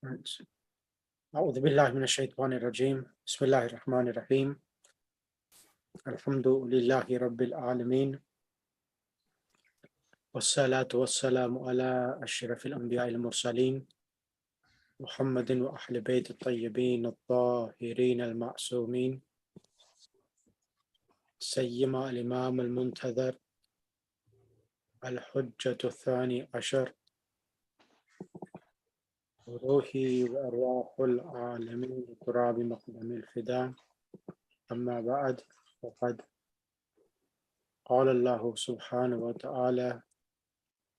Right. أعوذ بالله من الشيطان الرجيم بسم الله الرحمن الرحيم الحمد لله رب العالمين والصلاة والسلام على أشرف الأنبياء المرسلين محمد وأهل بيت الطيبين الطاهرين المعصومين سيما الإمام المنتظر الحجة الثاني عشر روحي وأرواح العالمين تراب مقدم الفداء أما بعد فقد قال الله سبحانه وتعالى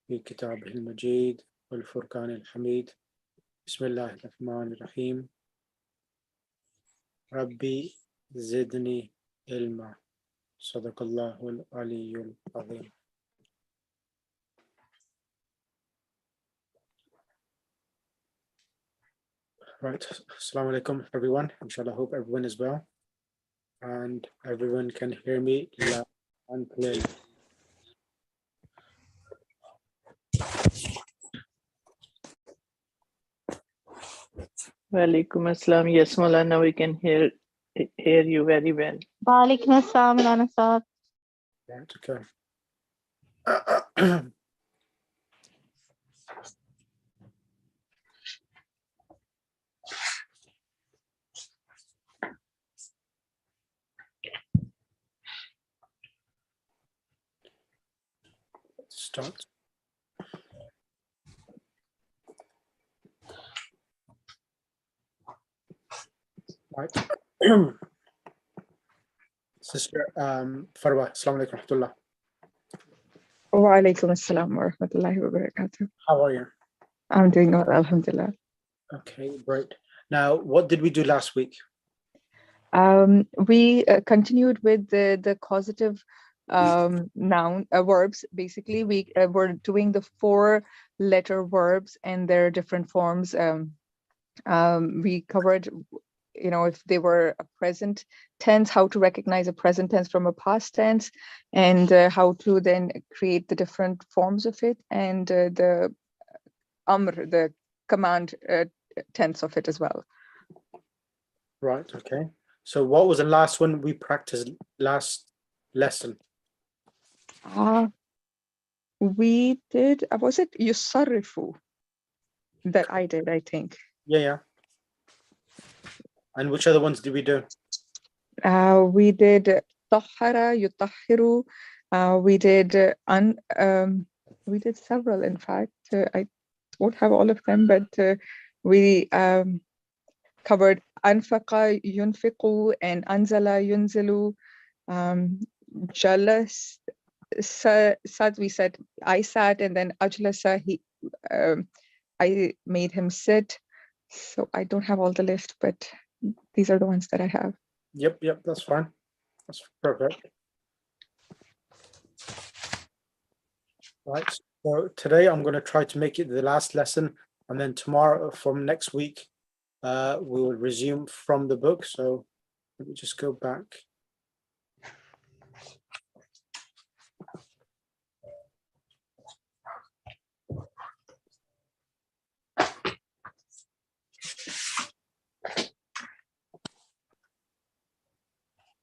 في كتابه المجيد والفرقان الحميد بسم الله الرحمن الرحيم ربي زدني علما صدق الله العلي العظيم. Right, Assalamu alaikum everyone. Inshallah, hope everyone is well and everyone can hear me loud and clearly. Walaikum assalam. Yes, Maulana, we can hear you very well. Walaikum assalam, Maulana Sahab. Right, okay. Start. Right. Sister Farwa, Assalamu alaikum rahmatullah. Wa alaikum assalam wa rahmatullahi wa barakatuh. How are you? I'm doing well, alhamdulillah. Okay, great. Now, what did we do last week? We continued with the causative noun verbs. Basically, we were doing the 4-letter verbs and their different forms. We covered, if they were a present tense, how to recognize a present tense from a past tense, and how to then create the different forms of it, and the amr, the command tense of it as well. Right, okay. So what was the last one we practiced last lesson? We did, was it yusarrifu that I did, I think. Yeah. And which other ones did we do? We did tahara, yutahhiru. We did we did several, in fact. I won't have all of them, but we covered anfaqa, yunfiqu, and anzala, yunzilu. Jalas, sad, we said I sat, and then ajlasa, I made him sit. So I don't have all the list, but these are the ones that I have. Yep, that's fine. That's perfect. Right, so today I'm going to try to make it the last lesson, and then tomorrow, from next week, we will resume from the book. So let me just go back.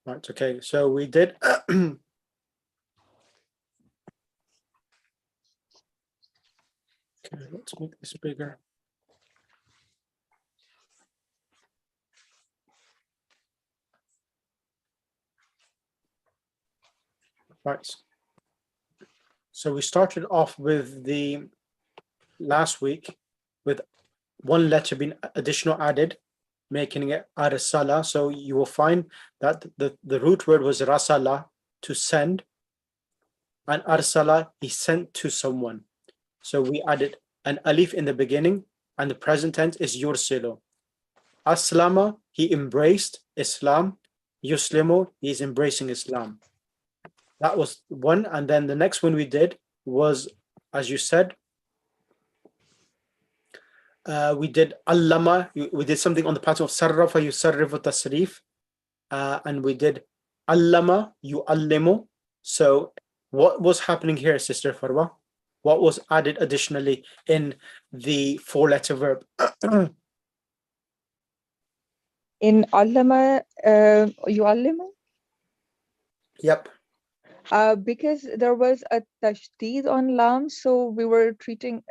Right, okay, so we did okay, let's make this bigger. Right, so we started off with the last week with one letter being additional added, making it arsala. So you will find that the root word was rasala, to send, and arsala, he sent to someone. So we added an alif in the beginning, and the present tense is yursilu. Aslama, he embraced Islam. Yuslimu, he is embracing Islam. That was one. And then the next one we did was, as you said, we did allama, we did something on the pattern of sarrafa, yusarrifu, tasrif, and we did allama, yuallimu. So what was happening here, Sister Farwa? What was added additionally in the 4-letter verb? In allama, yu'allimu, Yep. because there was a tashdid on lam, so we were treating.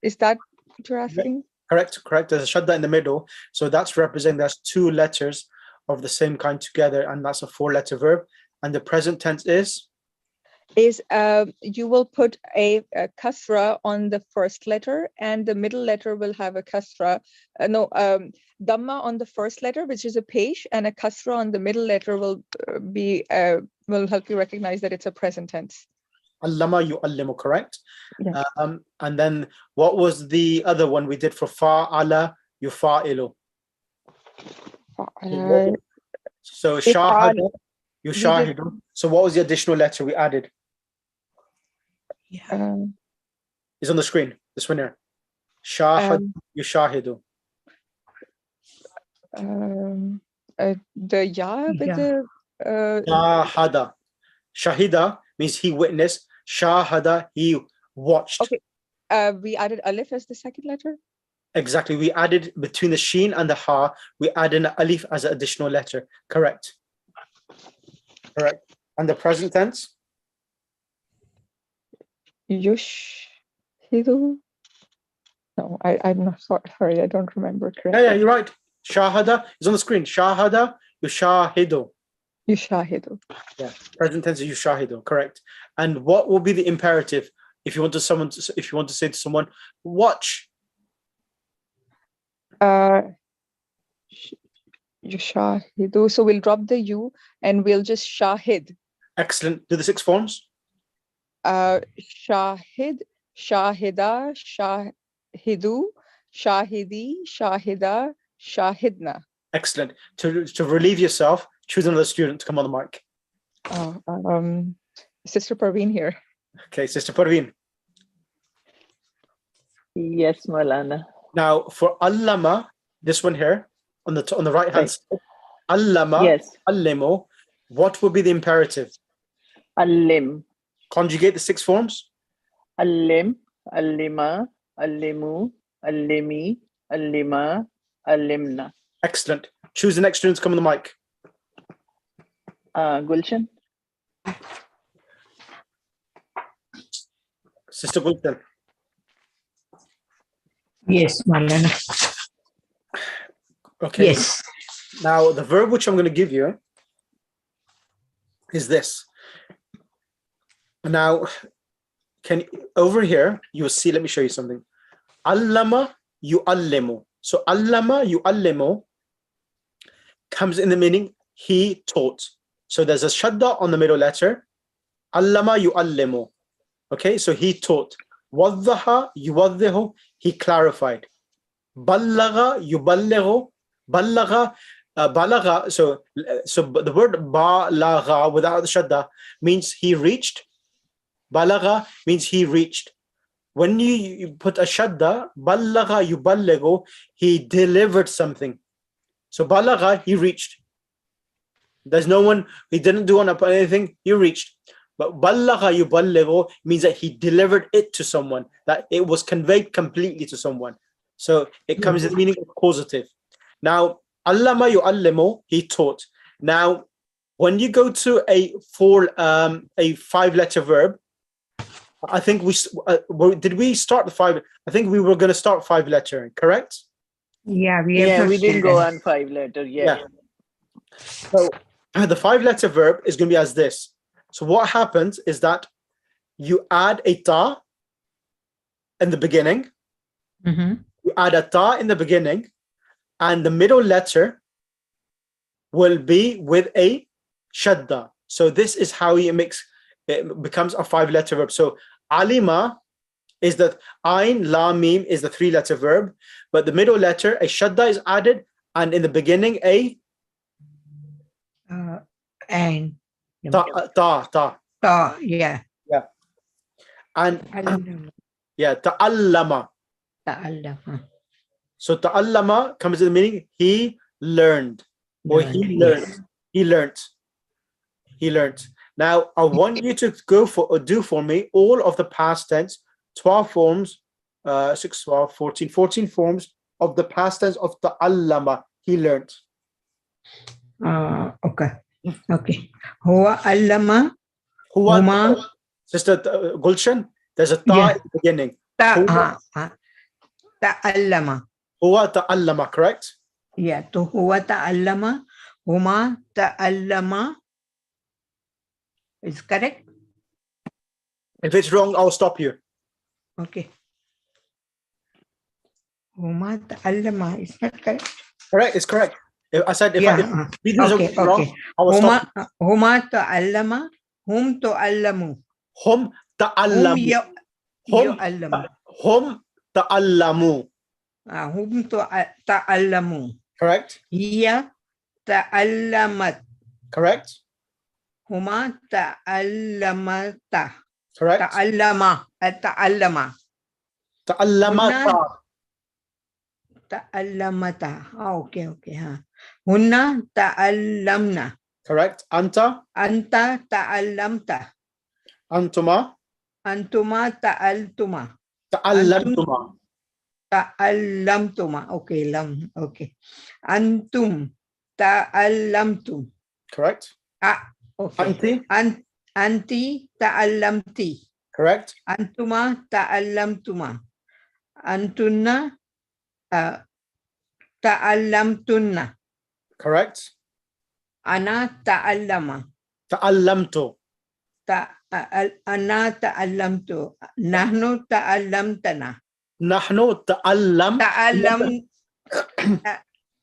Is that what you're asking? Correct. There's a shadda in the middle. So that's representing there's two letters of the same kind together, and that's a 4-letter verb. And the present tense is? Is you will put a kasra on the first letter, and the middle letter will have a kasra. Dhamma on the first letter, which is a pesh, and a kasra on the middle letter will help you recognize that it's a present tense. Allama yu'allimu, correct? Yeah. And then what was the other one we did for fa'ala yufa'ilu? So shahada yushahidu. So what was the additional letter we added? It's on the screen. This one here. Shahad yushahidu. The ya with the Shahada. Shahida means he witnessed. Shahada, he watched. Okay. We added alif as the second letter. Exactly. We added between the sheen and the ha, we added an alif as an additional letter. Correct. And the present tense? Yushhidu. No, I'm not sorry. I don't remember correctly. Yeah, you're right. Shahada is on the screen. Shahada yushahidu. Yushahidu. Yeah, present tense is yushahidu. Correct. And what will be the imperative if you want to say to someone, watch? Yushahidu. So we'll drop the you and we'll just shahid. Excellent. Do the 6 forms. Shahid, shahida, shahidu, shahidi, shahida, shahidna. Excellent. To relieve yourself, choose another student to come on the mic. Sister Parveen here. Okay, Sister Parveen. Yes, Maulana. Now for allama, this one here on the right hand side, allama, Yes. allimu, what would be the imperative? Allim. Conjugate the 6 forms. Allim. Allima. Allimu. Allimi. Allima. Allimna. Excellent. Choose the next student to come on the mic. Gulshan. Sister Gulshan. Yes, Maulana. Okay. Yes. Now the verb which I'm going to give you is this. Now, over here you will see. Let me show you something. Allama yu'allimu. So allama yu'allimu comes in the meaning he taught. So there's a shadda on the middle letter. Allama yu'allimu. Okay, so he taught. Waddaha yuwaddihu, he clarified. Ballaga yuballighu, ballaga, balagha. So the word balagha without the shadda means he reached. Balagha means he reached. When you put a shadda, ballaga yuballighu, he delivered something. So balagha, he reached. There's no one, he didn't do anything, he reached. But ballaga yuballighu means that he delivered it to someone, that it was conveyed completely to someone. So it comes in the meaning of causative. Now, allama yu'allimu, he taught. Now, when you go to a 5-letter verb, I think did we start the 5? I think we were going to start 5-letter, correct? Yeah, we didn't go on 5-letter. Yeah. So the 5-letter verb is going to be as this. So what happens is that you add a ta in the beginning. Mm-hmm. You add a ta in the beginning, and the middle letter will be with a shadda. So this is how it becomes a 5-letter verb. So alima is the ain, la, mim is the 3-letter verb, but the middle letter, a shadda is added, and in the beginning a And ta. yeah. And ta'allama. So ta'allama comes in the meaning he learned, or he learned. Now I want you to do for me all of the past tense, 12 forms, 6, 12, 14 forms of the past tense of ta'allama, he learned. Okay. Okay. Huwa allama Huwa, huma Sister Gulshan, there's a ta Yeah. in the beginning. ta ta'allama. Huwa ta'allama, correct? Yeah. To huwa ta'allama huma ta'allama is correct. If it's wrong, I'll stop you. Okay. Huma ta'allama is not correct. Correct, it's correct. I said if I read this Okay. wrong, Okay. I will stop. Huma ta'allama hum ta'allamu. Hum ta'allamu. Yu'allamu. Hum ta'allamu. Hum ta'allamu. Correct? Hiya ta'allamat. Correct? Huma ta'allamata. Correct? Ta'allama. Ta'allama. Ta'allamata. Ta'allamata. Okay, okay. Hunna ta'allamna. Correct? Anta. Anta ta'allamta. Antuma. Antuma ta'altuma. Ta'allamtuma. Ta'allamtuma. Okay, lam. Okay. Antum ta'allamtum. Correct? Okay. Anti. Anti ta'allamti. Correct? Antuma ta'allamtuma. Antunna ta'allamtunna. Correct? Ana ta'allama. Ta'allamtu. Ana ta'allamtu. Nahnu ta'allamtana. Nahnu ta'allam.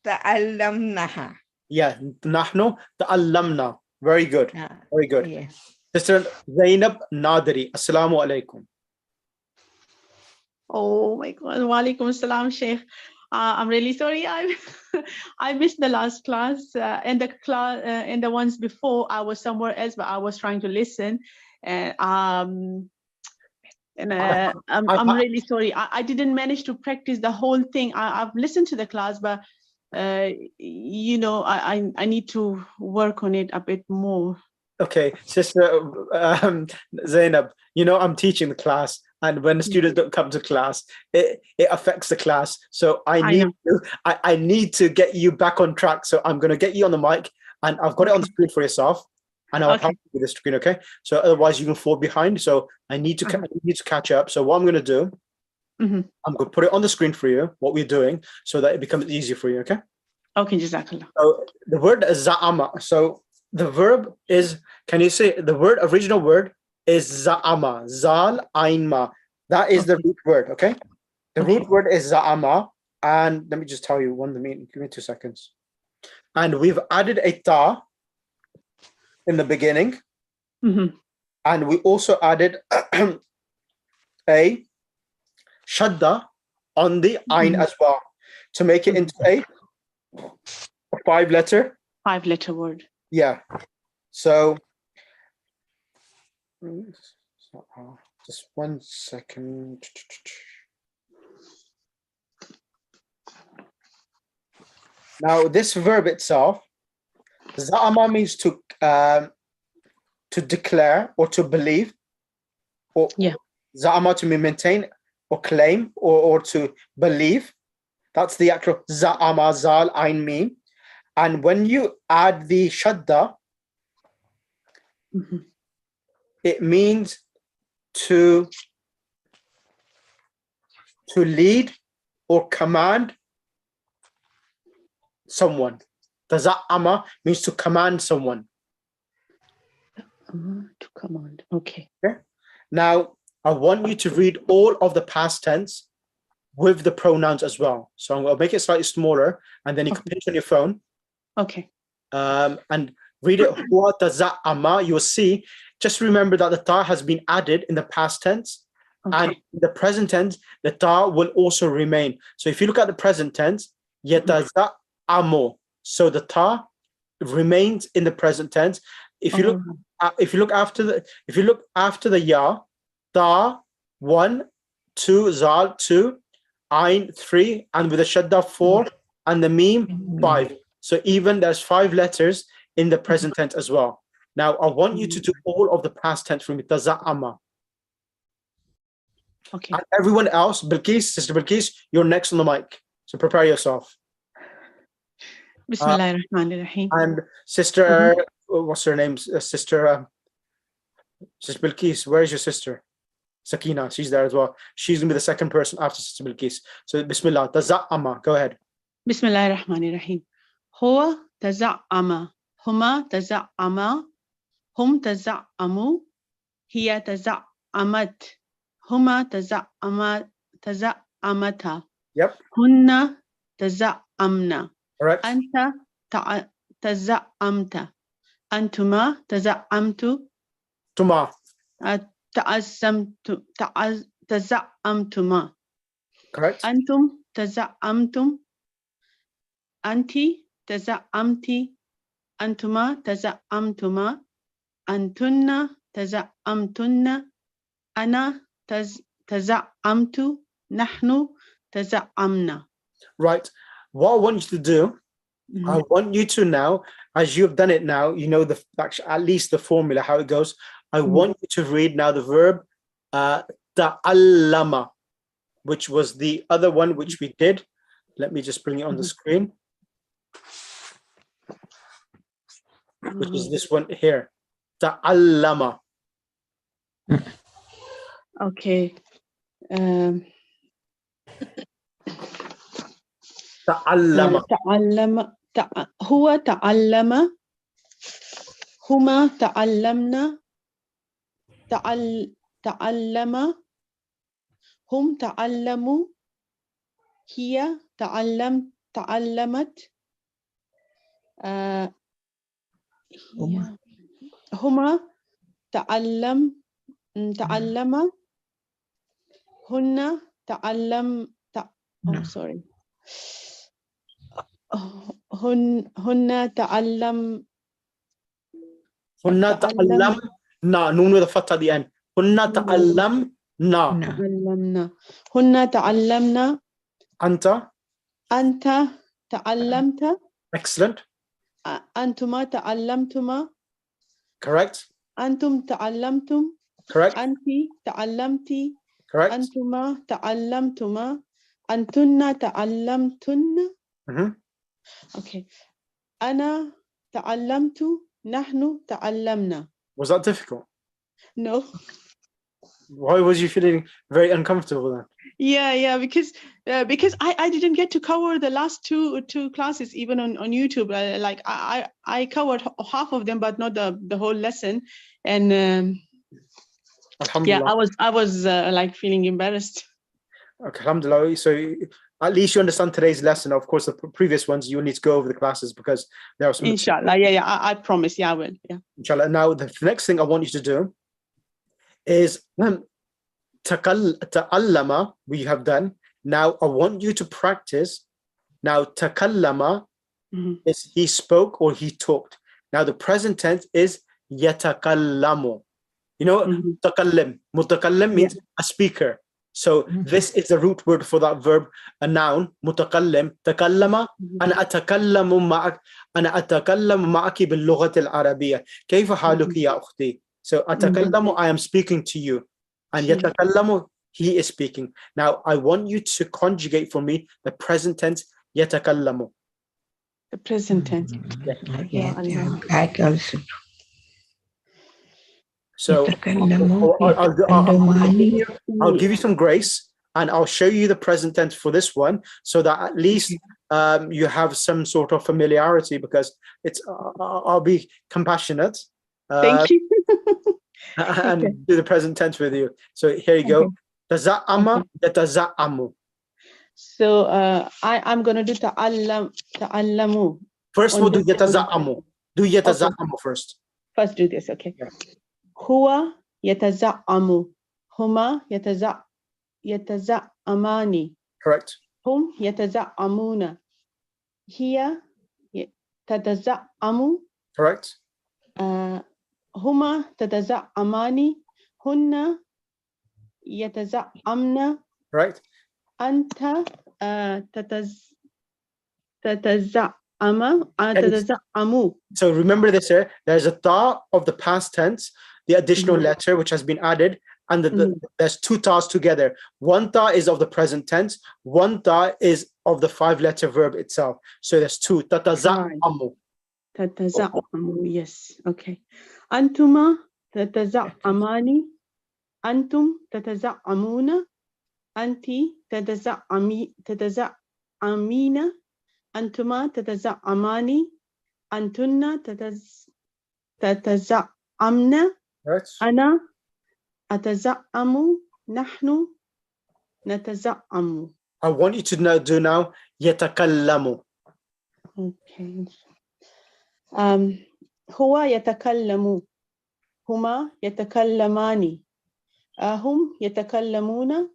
Ta'allamnaha. Yeah, nahnu ta'allamna. Very good. Very good. Yes. Sister Zainab Nadiri. Assalamu alaikum. Oh my God. Walaikum assalam, Sheikh. I'm really sorry. I missed the last class and the ones before. I was somewhere else, but I was trying to listen. And I'm really sorry. I didn't manage to practice the whole thing. I've listened to the class, but you know, I need to work on it a bit more. Okay, Sister Zainab, you know I'm teaching the class, and when the students don't come to class, it affects the class. So I need to get you back on track. So I'm going to get you on the mic, and I've got it on the screen for yourself, and I'll help you with the screen. Okay, so otherwise you can fall behind. So I need to catch up. So what I'm going to do, I'm going to put it on the screen for you, what we're doing, so that it becomes easier for you. Okay. Okay, Jazakallah. So the word is za'ama. So the verb is, can you say the original word is za'ama, zal, ain ma. That is the root word, okay? The root word is za'ama. And let me just tell you one minute, give me 2 seconds. And we've added a ta in the beginning. And we also added a shadda on the ain as well to make it into a 5-letter. 5-letter word. Yeah. So just 1 second. Now this verb itself, za'ama means to declare or to believe, or za'ama to maintain or claim or to believe. That's the actual za'ama, zal, ain, mim. And when you add the shadda, it means to lead or command someone. The za'ama means to command someone. To command. Okay. Now, I want you to read all of the past tense with the pronouns as well. So I'm going to make it slightly smaller, and then you can pinch on your phone. Okay. And read it. Huwa za'ama. You will see. Just remember that the ta has been added in the past tense, and in the present tense, the ta will also remain. So if you look at the present tense, yataza'amu. So the ta remains in the present tense. If you look after the ya, ta 1, 2, zal 2, ain 3, and with the shadda 4, and the mim 5. So even there's 5 letters in the present tense as well. Now I want you to do all of the past tense for me. Taza'ama. Okay. And everyone else, Bilqis, Sister Bilqis, you're next on the mic. So prepare yourself. Bismillah ar-Rahman ar-Rahim. And sister, what's her name? Sister Bilqis, where's your sister? Sakina, she's there as well. She's gonna be the second person after Sister Bilqis. So Bismillah, taza'ama, go ahead. Bismillah ar-Rahman ar-Rahim. Huwa taza'ama. Huma taza'ama. Hum taza'amu. Hiya taza'amat. Huma taza'amata. Yep, Hunna taza'amna. correct. Anta taza'amta. Antuma taza'amtu. Tuma, Taza'amtuma. correct. Antum taza'amtum. Anti taza'amti. Antuma taza'amtuma. Antunna taza'amtunna. Ana taza'amtu. Nahnu taza'amna. Right. What I want you to do, I want you to now, as you've done it now, you know actually at least the formula, how it goes. I want you to read now the verb ta'allama, which was the other one which we did. Let me just bring it on the screen. Which is this one here. Ta'allama. Okay. Ta'allama. تعلم هو تعلم هما تعلمنا تعلم هم تعلموا هي تعلمت هما تعلم هن sorry هن تعلمنا نون with a fatha at the end. هن تعلمنا. أنت تعلمت. excellent. أنتما تعلمتما. Correct. أنتم تعلمتم. Correct. أنت تعلمتي. Correct. أنتما تعلمتما. أنتن تعلمتن. Okay. أنا تعلمت. نحن تعلمنا. Was that difficult? No. Why was you feeling very uncomfortable then? Yeah, because I didn't get to cover the last two classes even on YouTube. Like I covered half of them, but not the whole lesson. And yeah, I was like feeling embarrassed. Okay, alhamdulillah. So at least you understand today's lesson. Of course, the previous ones you need to go over the classes because there are some. Inshallah, yeah, I promise. Yeah, I will. Yeah. Inshallah. Now the next thing I want you to do is ta'allama. We have done. Now I want you to practice. Now takallama is he spoke or he talked. Now the present tense is yatakallamu. You know, mutakallim. Mutakallim means a speaker. So this is the root word for that verb, a noun, mutakallim, takallama, أنا أتكلم معك أنا أتكلم معك باللغة العربية. كيف حالك يا أختي? So أتكلم, I am speaking to you. And يتكلم, he is speaking. Now I want you to conjugate for me the present tense يتكلم. The present tense. So I'll give you some grace and I'll show you the present tense for this one so that at least you have some sort of familiarity because I'll be compassionate. Thank you. And do the present tense with you. So here you go. Taza'ama yataza'amu. So I'm going to do ta'allamu. First we'll do yataza'amu. Do yataza'amu first. First do this, okay. Huwa yataza'amu. Huma yataza'amani. Correct. Hum yataza'amuna. Hiya tataza'amu. Correct. Huma tataza'amani. Hunna yataza'amna. Right. Anta tataza'amu. So remember this here. There's a ta of the past tense, the additional letter which has been added, and there's two ta's together. One ta is of the present tense, one ta is of the 5-letter verb itself. So there's two. تتزعم. تتزعم. Yes. Okay. أنتما تتزعماني. أنتم تتزعمون. أنت تتزعمين. أنتما تتزعماني. أنتن تتزعمن. Right. أنا أتزعم. نحن نتزعم. I want you to do now يتكلم. Okay. هو يتكلم. هما يتكلمان. هم يتكلمون.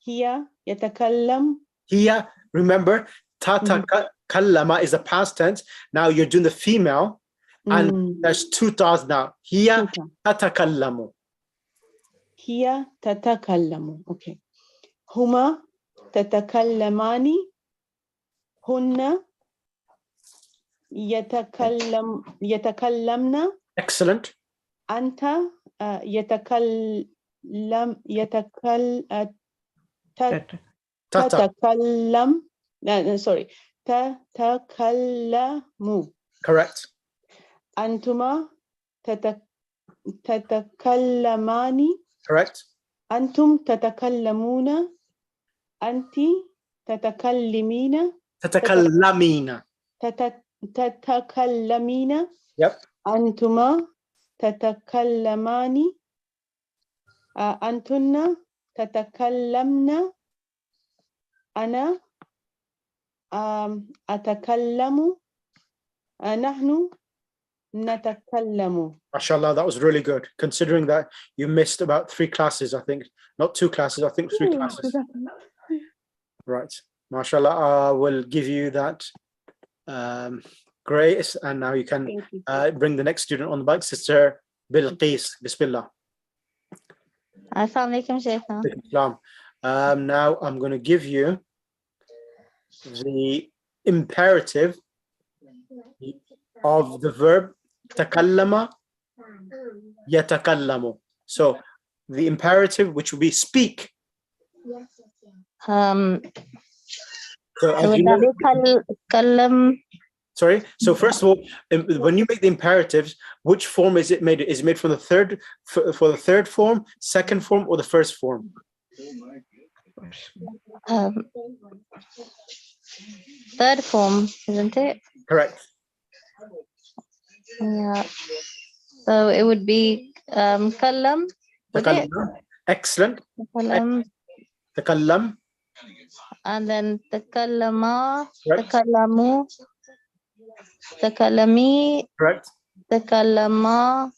هي يتكلم. Here, remember, tatakallama is the past tense. Now you're doing the female, and there's two tas now. Here, tatakallamu. هي تتكلم. Okay. هما تتكلمان. هن يتكلمن. Excellent. أنت تتكلم. sorry. تتكلم. Correct. أنتما تتكلمان. Correct. أنتم تتكلمون. أنت تتكلمين. تتكلمين. تتكلمين. Yep. أنتما تتكلمان. أنتن تتكلمن. أنا أتكلم. نحن نتكلم. MashaAllah, that was really good. Considering that you missed about 3 classes, I think. Not 2 classes, I think 3 classes. Right. MashaAllah, I will give you that grace, and now you can bring the next student on the bike, Sister Bilqis. Bismillah. Assalamu alaikum, Shaykhna. Islam. Now I'm going to give you the imperative of the verb takallama yatakallamu. So the imperative, which will be speak. So as you know, sorry. So first of all, when you make the imperatives, which form is it made? Is it made from the third for the third form, second form, or the first form? Third form, isn't it? Correct. Yeah. So it would be kallam. Would it? Takallam. Excellent. Kallam. Takallam. And then takallama, Correct. takallamu, takallami, Correct. takallama,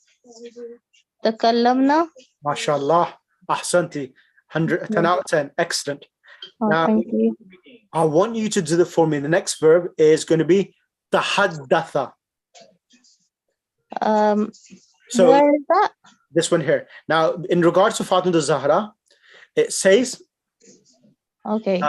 takallamna. MashaAllah. Ahsanti. 10 out of 10. Excellent. Oh, Now, thank you. I want you to do the for me. The next verb is going to be tahaddatha. So Where is that? this one here. Now, in regards to Fatima Zahra, it says Okay.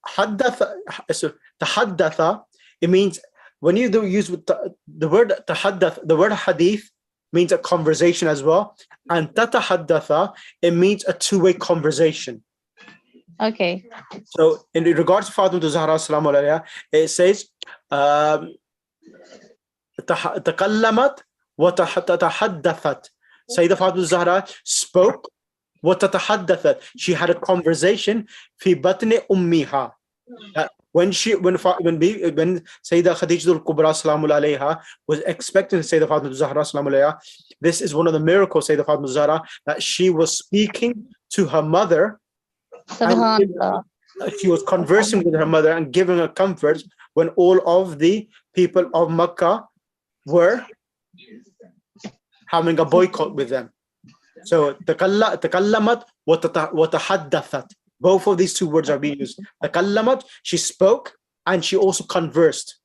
haddatha. So tahaddatha, it means when you do use with the word tahaddath, the word hadith means a conversation as well, and tatahaddatha, it means a two-way conversation. Okay. So in regards to Fatima Zahra salamu alayha, it says تكلمت وتحدثت. Sayyidah Fatima Zahra spoke وتتحدثت. She had a conversation في بطن أمها. When Sayyidah Khadija al-Kubra salamu alayha was expecting Sayyidah Fatima Zahra salamu alayha, this is one of the miracles Sayyidah Fatima Zahra, that she was speaking to her mother. Subhanallah. She was conversing with her mother and giving her comfort when all of the people of Makkah were having a boycott with them. So takallamat wa tahaddathat. Both of these two words are being used. Takallamat, she spoke, and she also conversed.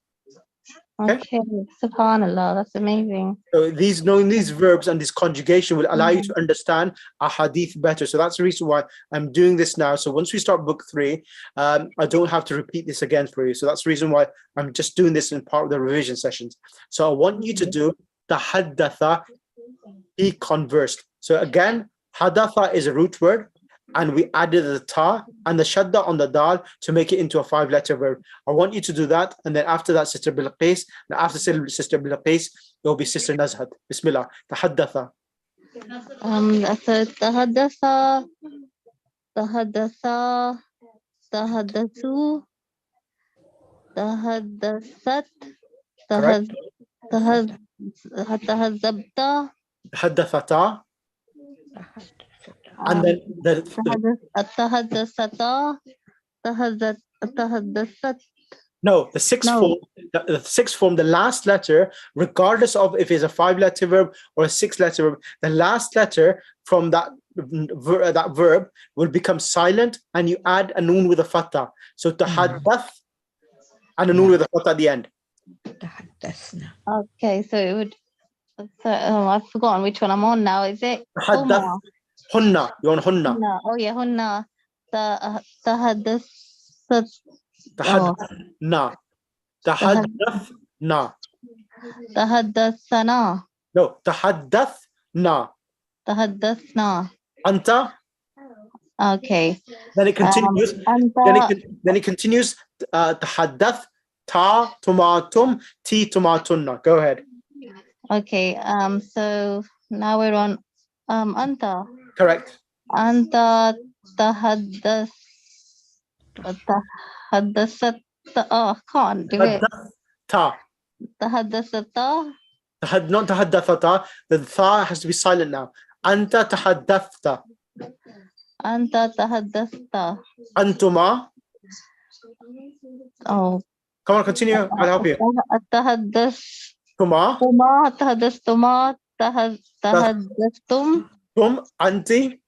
Okay. Subhanallah. That's amazing. So knowing these verbs and this conjugation will allow you to understand a hadith better. So that's the reason why I'm doing this now. So once we start book 3, I don't have to repeat this again for you. So that's the reason why I'm just doing this in part of the revision sessions. So I want you to do tahaddatha, he conversed. So again, hadatha is a root word, and we added the ta and the shadda on the dal to make it into a 5-letter verb. I want you to do that, and then after that, Sister Bilqis, and after Sister Bilqis, it will be Sister Nazhat. Bismillah. Tahaddatha. تحدث تحدثوا تحدثت Correct. تهذبت Tahaddathata. And then تحدثتا تحدثت. no, the sixth No. form, the sixth form, the last letter, regardless of if it's a 5-letter verb or a 6-letter verb, the last letter from that verb will become silent, and you add a noon with a fatha. So tahaddath and a noon with a fatha at the end. تحدثنا. Okay, so it would. So, I've forgotten which one I'm on now. Is it? Tahaddath. Huma? Hunna. You're on hunna. Hunna. Oh yeah, hunna. تحدثت. Tahaddathna. Tahaddathna. تحدثنا. No, tahaddathna. تحدثنا. Anta. Okay. Then it continues. أنت. Then it continues. Tahaddath. Ta tumatum. Ti tumatunna. Go ahead. Okay. So now we're on أنت. Correct. أنت تحدثت. Oh, I can't do it. Ta. تحدثت. Not tahaddathata. The tha has to be silent now. Anta tahaddathta. أنت تحدثت. Antuma. Oh. Come on, continue. I'll help you. تحدثتما. Tuma. تحدثتما. تحدثتم. Tum. Anti.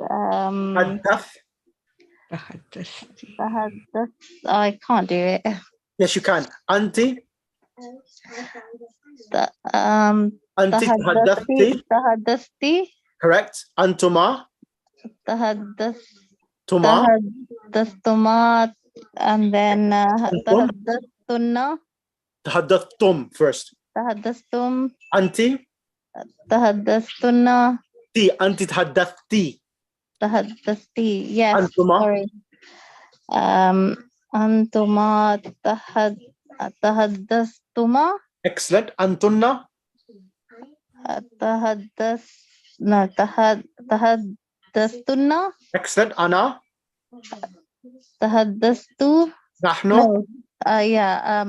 Haddath. تحدثتي. I can't do it. Yes, you can. Anti. Anti tahaddathti. تحدثتي. Correct. Antuma. تحدث. Tuma. تحدثتما. And then تحدثتن. Tahaddathtum first. تحدثتم. Anti. تحدثتن. Ti. Anti tahaddathti. تحدثتي. Yes. Antuma. Sorry. أنتما تحدثتما. Excellent. Antunna. تحدثتن. Excellent. Ana. تحدثت. Nahnu. No. Yeah.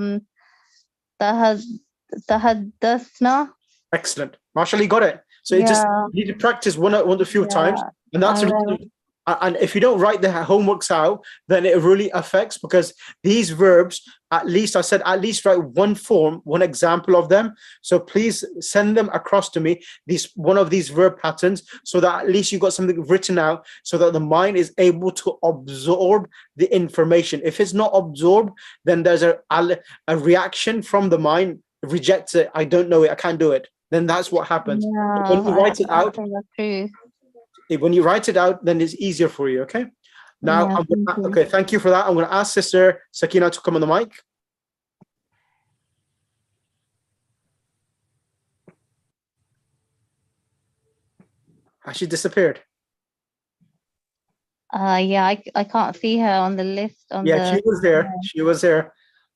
تحدثنا. Excellent. Marshall, you got it. So you just Yeah. need to practice one a few times, and that's I and if you don't write the homeworks out, then it really affects, because these verbs, at least I said, at least write one form, one example of them. So please send them across to me, one of these verb patterns, so that at least you got something written out, so that the mind is able to absorb the information. If it's not absorbed, then there's a reaction from the mind, rejects it. I don't know it. I can't do it. Then that's what happens. Yeah, When you write it I out, think that's true. when you write it out, then it's easier for you. Okay. Now, Yeah, thank you. okay, thank you for that. I'm going to ask Sister Sakina to come on the mic. Has she disappeared? Yeah, I can't see her on the list. Yeah, she was here. She was here.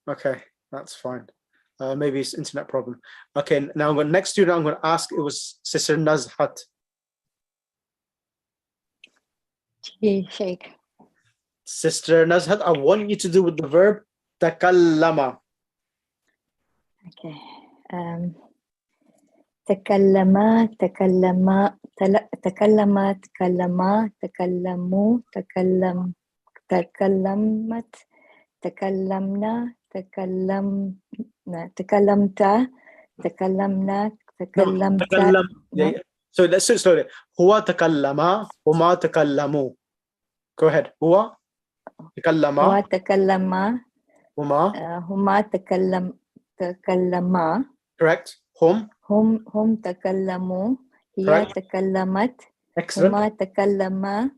Okay, that's fine. Maybe it's internet problem. Okay, now next student I'm going to ask, it was Sister Nazhat. Sheikh. Sister Nazhat, I want you to do with the verb takallama. Okay. تكلم تكلم تكلم تكلما تكلموا تكلم تكلمت تكلمنا تكلمنا تكلمت تكلمنا تكلمت. تكلم. So let's do it slowly. هو تكلم وما تكلموا. Go ahead. هو تكلم هو تكلم وما. هما تكلما. Correct. هم تكلموا. هي Correct. تكلمت. Excellent. هما تكلما.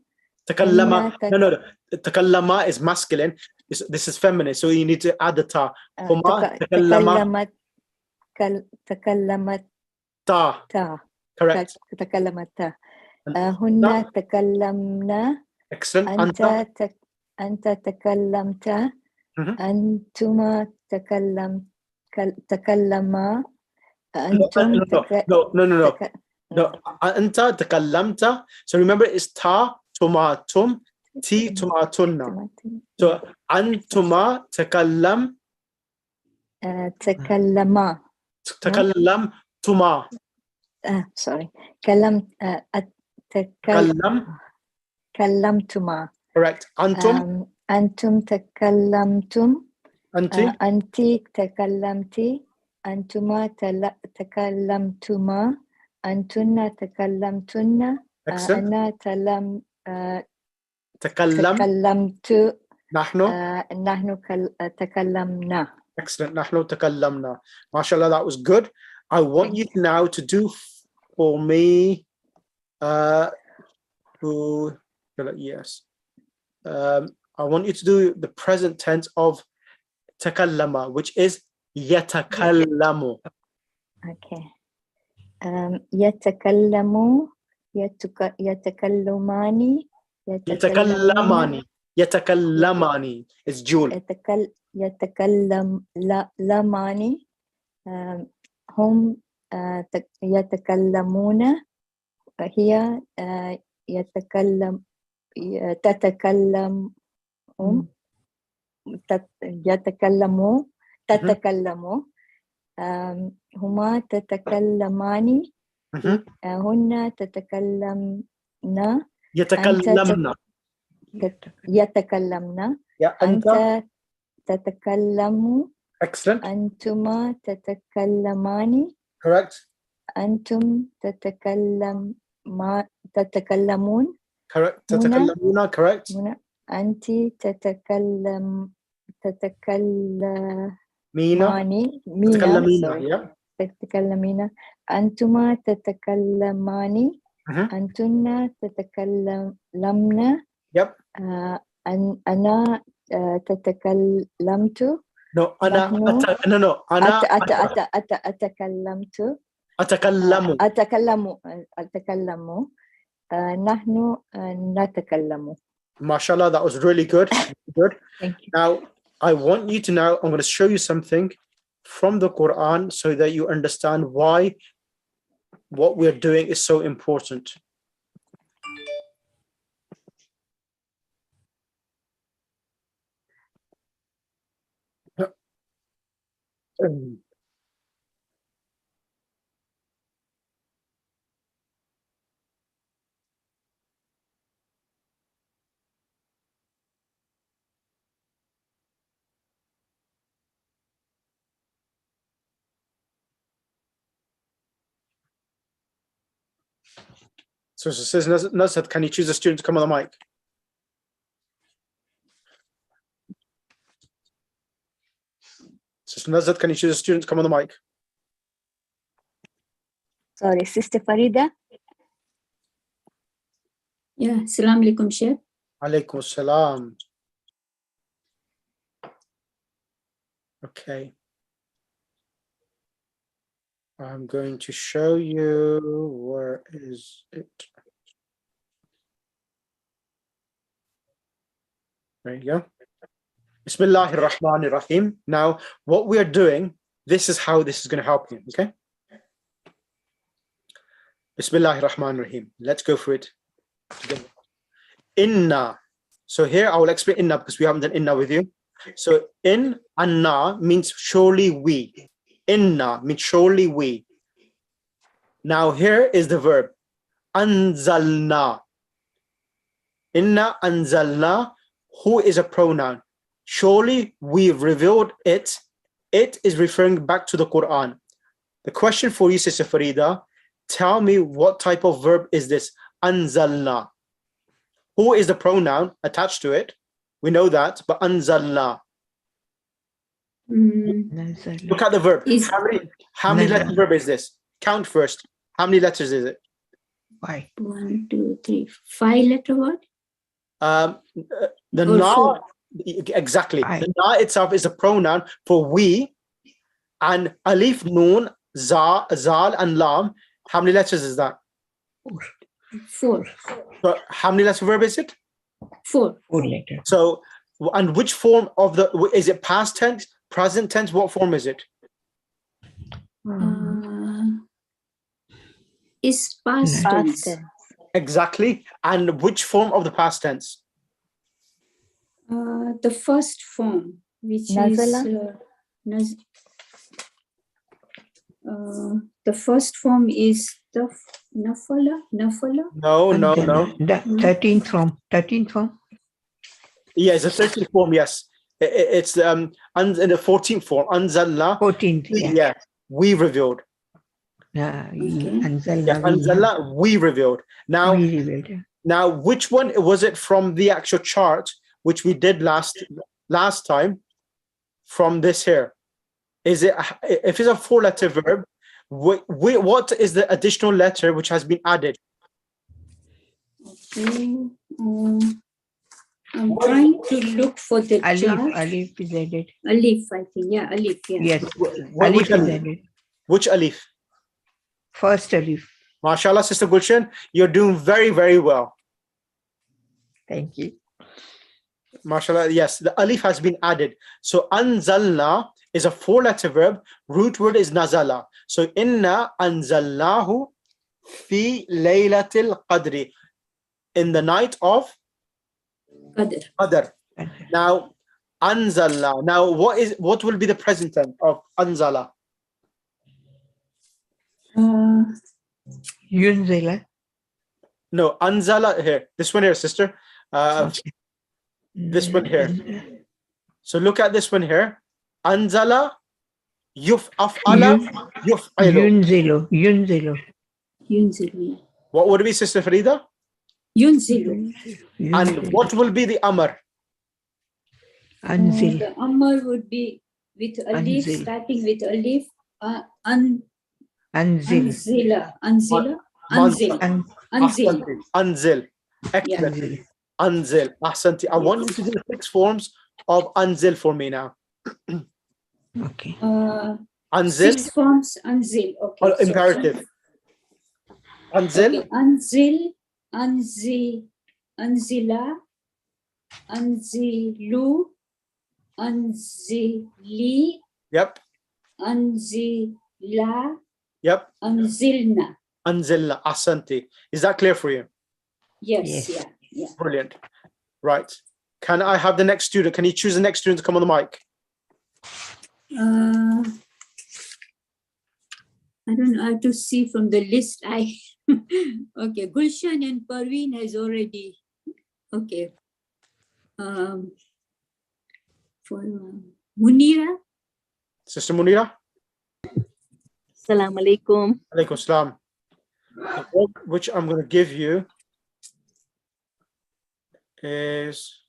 تكلم. No. تكلم is masculine. This is feminine. So you need to add the ta. هما تكلم. تكلمت Ta. تا. Correct. تكلمت. هن تكلمنا Excellent. أنت Anta. أنت تكلمت Mhm. أنتما تكلما No, أنتم no, no, no, no, no. No, Anta takallamta. So remember, it's ta tumatum, ti tumatunna. So antuma takallam تكلما takallam tuma sorry takallam. تكلمتما Correct. Antum, أنتم تكلمتم anti. أنت تكلمتي أنتما تكلمتما أنتن تكلمتن Excellent. أنا Takallam. تكلمت Nahnu. نحن تكلمنا. Excellent. Nahnu takallamna. MashaAllah, that was good. I want you now to do for me. Yes. I want you to do the present tense of takallama, which is yatakallamu. Okay. يتكلم يتكلمان Yatakallamani. Yatakallamani. It's Jul. يتكلمان هم يتكلمون هي تتكلم تتكلموا هما تتكلمان هن تتكلمن Yatakallamna. يتكلمن Yeah, أنت anta. تتكلم Excellent. أنتما تتكلمان Correct. أنتم تتكلمون Correct. Tatakallamuna. Correct. هنا أنت تتكلماني Mina. مينا Tatakallamina. sorry Yeah. تتكلمين أنتما تتكلمان أنتن تتكلمن Yep. أنا تتكلمت No, ana. نحن No. Ana. أتكلمت Atakallamu. أتكلم نحن نتكلم. MashaAllah, that was really good. Good. Thank you. Now, I want you to now, I'm going to show you something from the Quran so that you understand why what we're doing is so important. So it says, Nazat, can you choose a student to come on the mic? Sister Nazat, can you choose a student to come on the mic? Sorry, Sister Farida. Yeah, Assalamu alaikum, Sheikh. Alaikum salam. Okay. I'm going to show you, where is it? There you go. Bismillahir Rahmanir Rahim. Now, what we are doing, this is how this is going to help you, okay? Bismillahir Rahmanir Rahim. Let's go for it together. Inna. So here I will explain inna because we haven't done inna with you. So in and na means surely we. Inna means surely we. Now here is the verb. Anzalna. Inna anzalna. Who is a pronoun? Surely we've revealed it. It is referring back to the Quran. The question for you, Sister Farida, tell me what type of verb is this? Anzalna. Who is the pronoun attached to it? We know that, but anzalna. Look at the verb. How many letter verb is this? Count first. How many letters is it? 5. 1, 2, 3, 5 letter word. The Or na, four. exactly. The na itself is a pronoun for we, and alif, noon, za, zal, and lam. How many letters is that? 4. So how many letter verb is it? 4. 4 letters. So, and which form of the, is it past tense, present tense? What form is it? Is past Past tense. tense. Exactly. And which form of the past tense? The first form, which Nazala? is the first form is the nafala. No, no, no. The 13th form. 13th form. Yeah, it's a 13th form, yes. It's in the 14th form, anzalna. 14th. Yeah. Yeah, we revealed. Anzalna, Yeah, anzalna, we revealed. Now, we revealed. now, which one was it from the actual chart, which we did last time, from this here? Is it, if it's a 4-letter verb, what is the additional letter which has been added? Okay. I'm trying to look for the Alif. chart. Alif is added. Alif, I think. Yeah, Alif. Yeah. Yes. Which Alif is alif? added. Which alif? First alif. MashaAllah, Sister Gulshan, you're doing very, very well. Thank you. MashaAllah, yes, the alif has been added. So anzalna is a 4-letter verb. Root word is nazala. So inna anzalnahu fi laylatil qadri, in the night of Qadr. Qadr. Now anzalna. Now what will be the present tense of anzala? Yunzila. No, anzala here. This one here, sister. Okay. This one here. So look at this one here. Anzala, yuf'ala, yuf'ilu. Yunzilu. Yunzilu. What would it be, Sister Farida? Yunzilu. And what will be the amr? Anzil. The Amr would be with alif, Anzil. starting with alif. Anzil. Anzila. Anzila. Manzil. Anzil. Anzil. Anzil. Excellent. Anzil. Anzil. Ahsanti. I want you to do 6 forms of anzil for me now. Okay. Anzil. 6 forms. Anzil. Okay. Or imperative. Anzil. Okay. Anzil. Anzi. Anzila. Anzilu. Anzili. Yep. Anzila. Yep. Anzilna. Anzilna. Ahsanti. Is that clear for you? Yes. Yes. Yeah. Yeah. Brilliant. Right. Can I have the next student? Can you choose the next student to come on the mic? I don't know how to see from the list. Okay, Gulshan and Parveen has already. Okay. For Munira. Sister Munira? Assalamu alaikum. Alaikum salam. The book which I'm going to give you is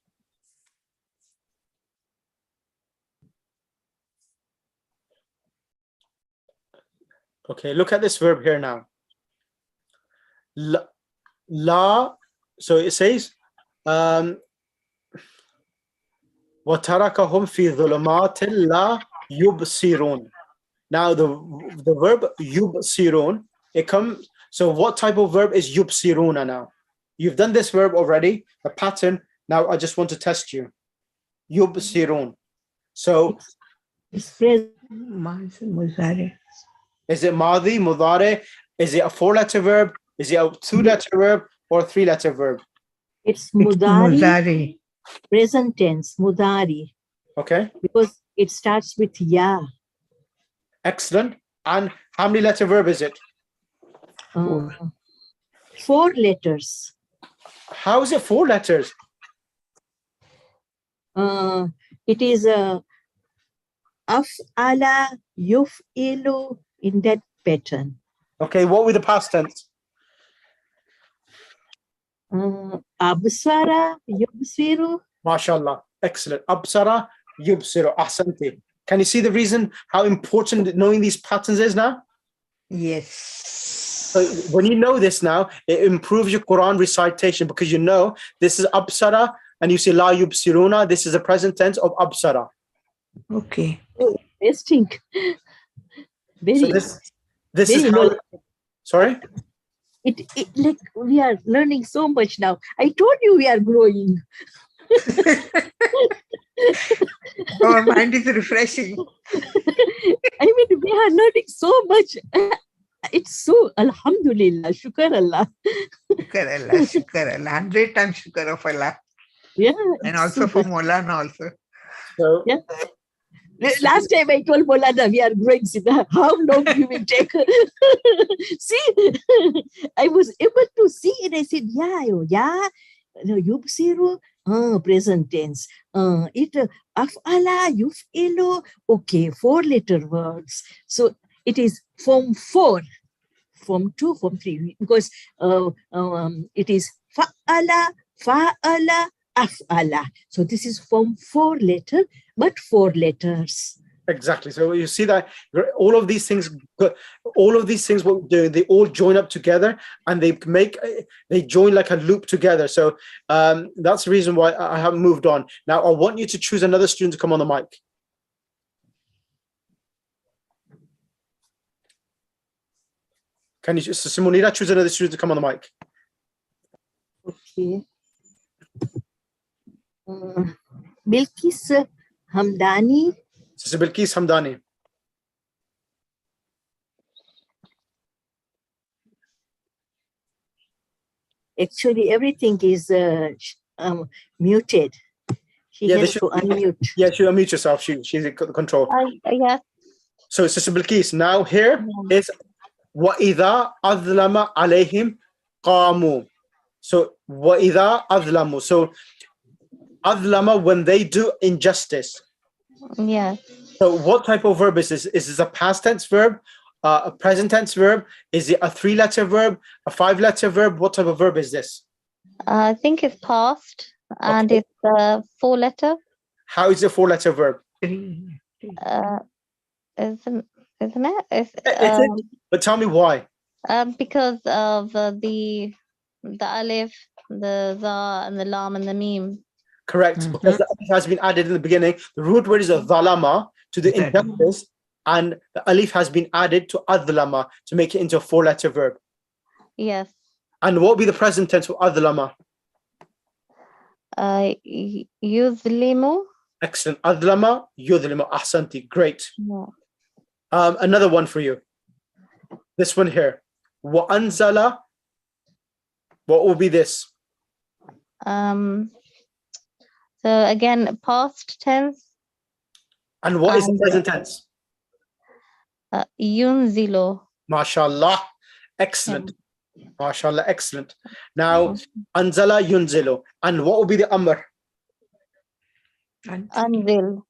okay, look at this verb here now. La, so it says وَتَرَكَهُمْ فِي ظُلُمَاتٍ لَا يُبْصِرُونَ. Now the verb yubsirun, it comes, so what type of verb is yubsiruna now? You've done this verb already, a pattern. Now I just want to test you. Yubsirun. So It's present. Muzare. is it madi, mudare? Is it a 4-letter verb? Is it a 2-letter verb or a 3-letter verb? It's mudari, Muzari. present tense, mudari, Okay, because it starts with ya. excellent. And how many letter verb is it? 4 letters. How is it 4 letters? It is af'ala, yuf'ilu, in that pattern. Okay, what were the past tense? Absara, yubsiru. MashaAllah. Excellent. Absara, yubsiru. Ahsanti. Can you see the reason how important knowing these patterns is now? Yes. So when you know this now, it improves your Quran recitation because you know this is absara and you say la yubsiruna. This is the present tense of absara. Okay. Interesting. So this is how, sorry? it like we are learning so much now. I told you we are growing. Our mind is refreshing. I mean, we are learning so much. It's so Alhamdulillah, Shukar Allah. Shukar Allah, Shukar Allah. 100 times Shukar of Allah. Yeah. And it's also so for good. Maulana also. So Yeah. Last time I told Molana we are growing, Sita. How long you will take? See, I was able to see it. I said, yeah. No, yubsiru, present tense. It af'ala, yuf'ilu. Okay, 4-letter words. So it is form 4, form 2, form 3, because it is fa'ala, fa'ala, af'ala. So this is form 4-letter, but 4 letters. exactly. So you see that all of these things, what we do, they all join up together and they join like a loop together. So that's the reason why I haven't moved on. Now I want you to choose another student to come on the mic. Can you, Simonida, choose another student to come on the mic? Okay. Bilkis Hamdani. Sister Bilkis Hamdani. Actually, everything is muted. She Yeah, they has should- to unmute. Yeah, she unmute yourself. She's in control. Yes. So Sister Bilkis, now here is وَإِذَا أَظْلَمَ عَلَيْهِمْ قَامُوا. So وَإِذَا أَظْلَمُوا. So أَظْلَمَ, when they do injustice. Yes. So what type of verb is this? Is this a past tense verb, a present tense verb? Is it a 3-letter verb, a 5-letter verb? What type of verb is this? I think it's past and Okay. it's a 4-letter. How is it a 4-letter verb? Three. Isn't it? It's, It's it, but tell me why. because of the alif, the za, and the lam and the meme. Correct, because the alif has been added in the beginning. The root word is a dhalama, to the injustice, and the alif has been added to adlama to make it into a 4-letter verb. Yes. And what would be the present tense for adlama? Yuzlimu. Excellent. Adlama, yudlimu. Ahsanti. Great. Yeah. Another one for you. This one here. Wa anzala. What will be this? So again, past tense. And what is the And, present tense? Yunzilo. MashaAllah. Excellent. MashaAllah. Excellent. Now, anzala yunzilu. And what will be the amr? Anzil.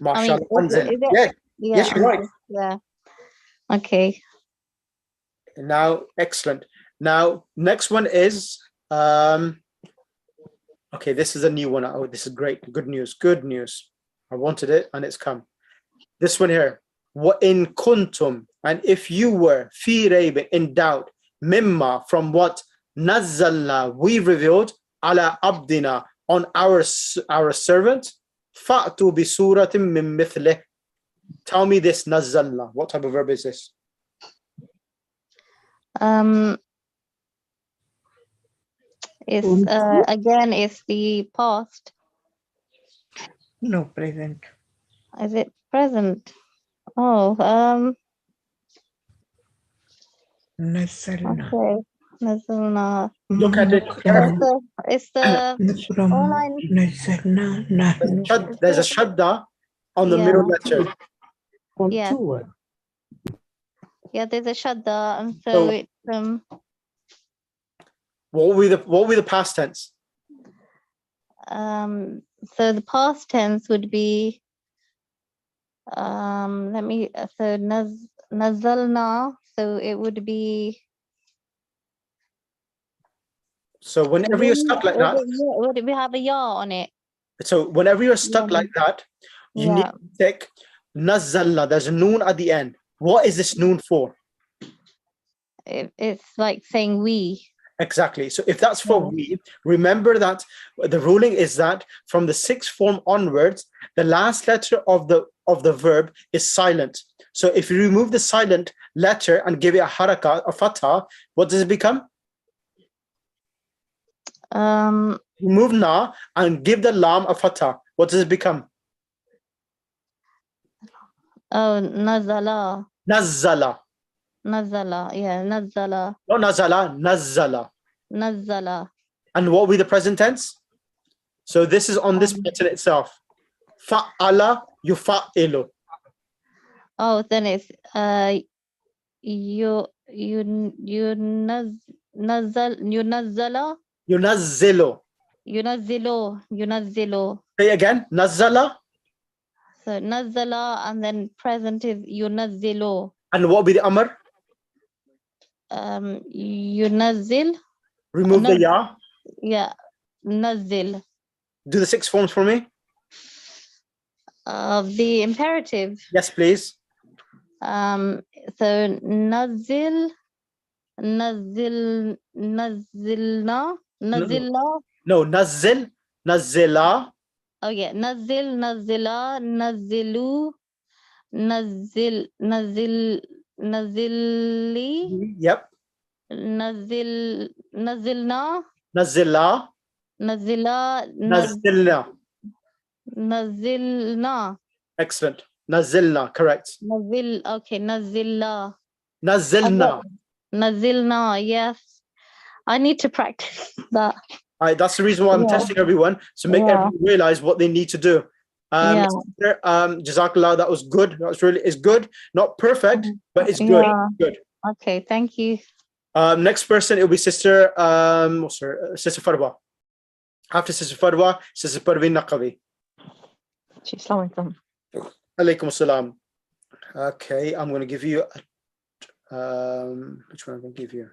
MashaAllah. is Anzil. it- Yeah. Yeah. Yes, you're right. Yeah. Okay. Now, excellent. Now, next one is, okay, this is a new one. Oh, this is great. Good news. Good news. I wanted it and it's come. This one here. Wa in kuntum, and if you were fi rayb, in doubt, mimma, from what nazzalna, we revealed, ala abdina, on our servant, fa'tu bi suratin min mithlih. Tell me this nazzalna. What type of verb is this? It's again, it's the past. No, present. Is it present? Oh, Nasalna. okay. Nazalna. Look at it. It's the online. Nasalna. Nahnu. There's a shadda on the Yeah. middle letter. From Yeah. 2 words. Yeah, there's a shadda, and so So- it's What will be the past tense? so the past tense would be nazalna, so it would be So whenever you're stuck like that, would it have a ya on it? so whenever you're stuck Yeah. like that, you need Yeah. to take nazzalna. There's a noon at the end. What is this noon for? It's like saying we. Exactly. So if that's for Yeah. we, remember that the ruling is that from the 6th form onwards, the last letter of the verb is silent. So if you remove the silent letter and give it a haraka, a fatha, what does it become? Remove na and give the lam a fatha. What does it become? Oh, nazala. Nazzala. Nazala. Yeah, nazala. No nazala, nazzala. Nazala. And what will be the present tense? So this is on this pattern itself. Fa'ala yufa'ilu. Oh, then it's yunazzala. Yunazzilu. Yunazzilu. Say again. Nazzala. So nazzala, and then present is yunazzilu. And what will be the amr? Yunazzil. Remove the ya. Yeah, nazzil. Do the 6 forms for me. Of the imperative. Yes, please. So nazzil, nazzilna. No, nazzil, nazzila. Oh yeah, nazzil, nazzila, nazzilu, nazzili, Yep. nazzilna, Nazzila. nazzila, Nazzilna. nazzilna, Excellent. Nazzilna. Correct. okay, nazzilla. Nazzilna. Nazilna, yes. I need to practice that. That's the reason why I'm Yeah. testing everyone to make Yeah. everyone realize what they need to do. Yeah. Jazakallah, that was good. That's really, it's good. Not perfect, but it's good. Yeah. Good. Okay, thank you. Next person, it'll be Sister Sister Farwa. After Sister Farwa, Sister Parveen Naqavi. Assalamu alaikum. Alaikum assalam. Okay, I'm going to give you which one I'm going to give you?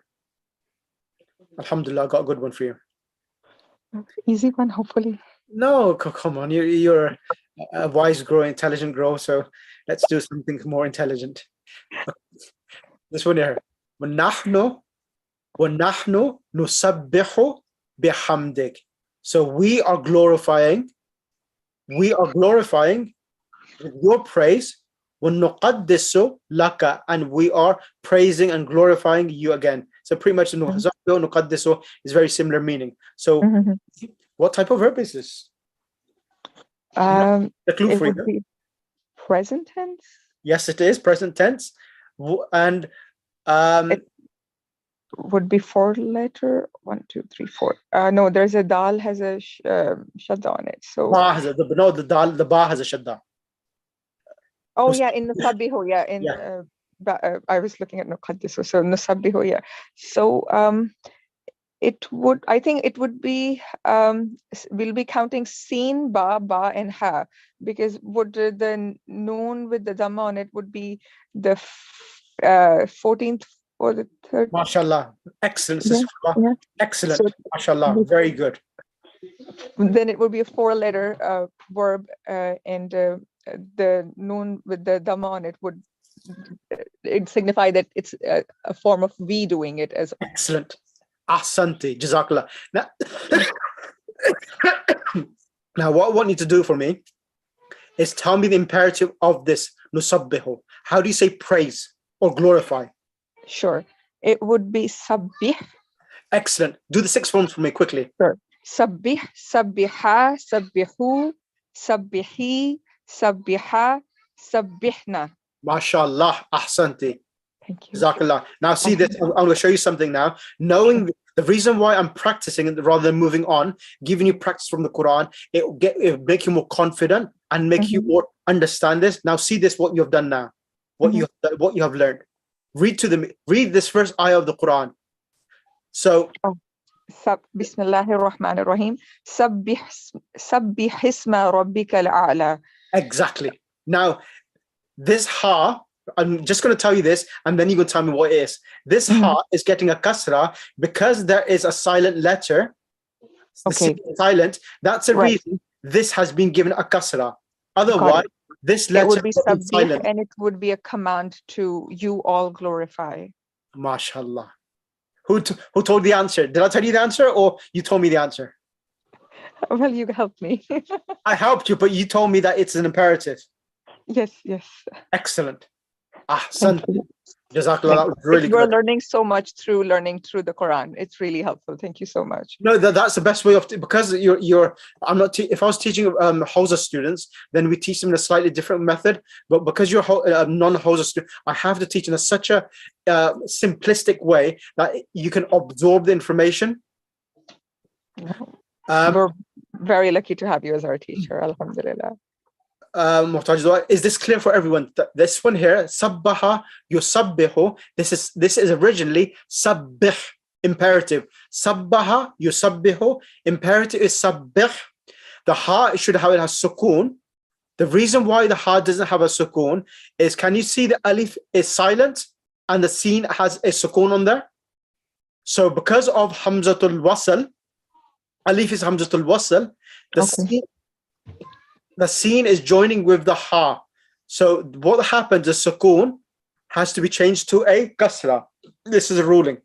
Alhamdulillah, I got a good one for you. Easy one, hopefully. No, come on, you're a wise grow, intelligent grow, so let's do something more intelligent. This one here. وَنَحْنُ نُسَبِّحُ بِحَمْدِكَ. So we are glorifying with your praise. وَنُقَدِّسُ لَكَ, and we are praising and glorifying you again. So pretty much نُقَدِّسُ is very similar meaning. So what type of verb is this? The clue It for would you. be present tense. Yes, it is present tense. And It would be 4-letter. 1, 2, 3, 4. No, there's a dal has a shadda on it. So ba has the ba has a shadda. oh yeah, in Nusabihu, yeah. In Yeah. I was looking at Nuqaddisu, so Nusabihu, yeah. So I think it would be we'll be counting sin, ba, and ha, because would the noon with the dhamma on it would be the 14th or the 3rd. MashaAllah. Excellent, Yeah, Sister Farwa. yeah. Excellent. So MashaAllah. Very good. then it would be a 4-letter verb, and the noon with the dhamma on it would signify that it's a form of we doing it as Excellent. Ahsanti. Jazakallah. Now, what I want you to do for me is tell me the imperative of this nusabbihu. How do you say praise or glorify? Sure. It would be sabbih. Excellent. Do the 6 forms for me quickly. Sure. Sabbih, sabbiha, sabbihu, sabbihi, sabbiha, sabbihna. MashaAllah. Ahsanti. Thank you. Jazakallah. Now see this, I'm going to show you something now. Knowing the reason why I'm practicing it rather than moving on, giving you practice from the Quran, it'll make you more confident and make you more understand this. Now see this, what you have done now, what you have learned. Read this first ayah of the Quran. So Bismillahir Rahmanir Rahim. Sabbih isma rabbikal a'la. Exactly. Now this ha, I'm just going to tell you this, and then you're going to tell me what it is. This ha is getting a kasra because there is a silent letter. Okay. Silent. That's a reason this has been given a kasra. Otherwise, this letter it would be would be sabbih, silent. and it would be a command to you all glorify. MashaAllah. Who told the answer? Did I tell you the answer, or you told me the answer? Well, you helped me. I helped you, but you told me that it's an imperative. Yes. Excellent. Ahsan. Thank you. Jazakallah. That was really We're good. learning so much through learning through the Quran. It's really helpful. Thank you so much. No, that's the best way of because you're. I'm not. If I was teaching Hausa students, then we teach them in a slightly different method. But because you're non-Hausa student, I have to teach in such a simplistic way that you can absorb the information. We're very lucky to have you as our teacher. Alhamdulillah. Muhtaj, is this clear for everyone? This one here, sabbaha yusabbihu. This is originally sabbih, imperative. Sabbaha yusabbihu. Imperative is sabbih. The ha should have it has sukoon. The reason why the ha doesn't have a sukoon is, can you see the alif is silent and the seen has a sukoon on there? So because of hamzatul wasl, alif is hamzatul wasl. The seen is joining with the ha. So what happens is sukoon has to be changed to a kasra. This is a ruling.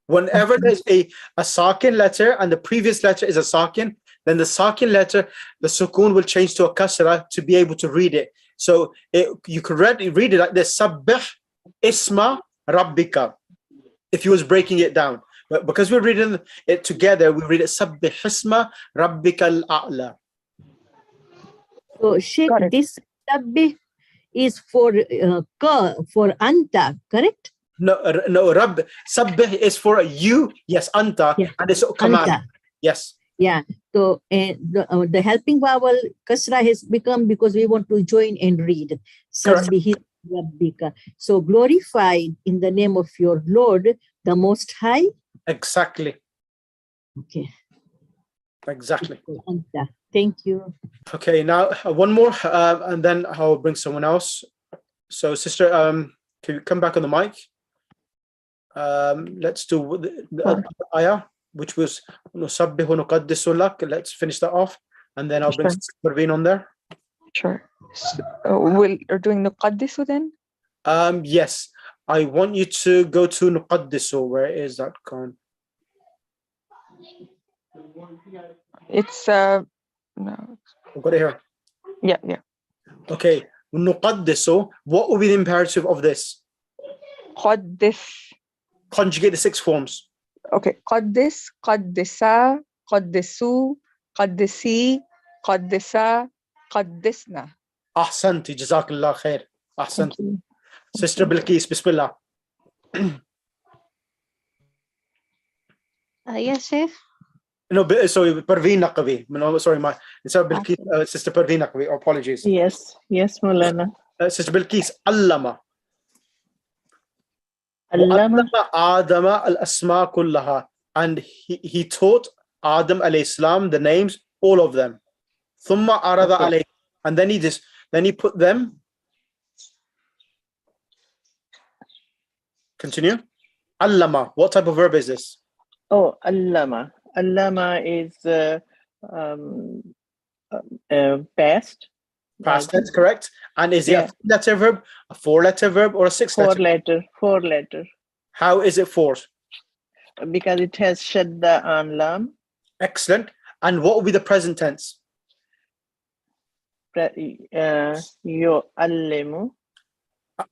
Whenever there's a sakin letter and the previous letter is a sakin, then the sakin letter, the sukoon will change to a kasra to be able to read it. So you could read it like this: Sabbih isma rabbika. If you was breaking it down, but because we're reading it together, we read it Sabbih isma rabbika al-a'la. So, Sheikh, Got it. this sabbih is for anta, correct? No, Rabb. Sabbih is for you. Yes, anta, Yeah. and it's a command. Anta. Yes. Yeah. So the helping vowel kasra has become because we want to join and read. Correct. Sabbihi rabbika. So glorified in the name of your Lord, the Most High. Exactly. Okay. Exactly. Anta. Thank you. Okay, now one more, and then I'll bring someone else. So, sister, can you come back on the mic? Let's do the ayah, which was Nusabbihu nuqaddisu lak. Let's finish that off, and then I'll bring Sure. Sister Parveen on there. Sure. We're doing the qaddisu then? Yes, I want you to go to nuqaddisu. Where is that gone? It's no. I've got it here. Yeah. Okay, nuqaddisu. What will be the imperative of this? Qaddis. Conjugate the 6 forms. Okay. Qaddis, qaddisa, qaddisu, qaddisi, qaddisa, qaddisna. Ahsanti, jazakallah khair. Thank Ahsanti. you. Sister Bilqis, bismillah. Yes, Sheikh. No, sorry, Parveen Naqvi. No, sorry, instead of Bilqis, Sister Parveen Naqvi. Apologies. Yes, Maulana. Sister Bilqis, Allama. Allama. Adama al-asma kullaha. And he taught Adam alayhi salam the names, all of them. Thumma arada alayhi. And then he put them. Continue. Allama. What type of verb is this? Oh, Allama. Allama is past. Past tense, correct? And is it Yeah. a 3-letter verb, a 4-letter verb, or a 6-letter? Four letter. How is it 4? Because it has shadda on lam. Excellent. And what will be the present tense? Yo allimu.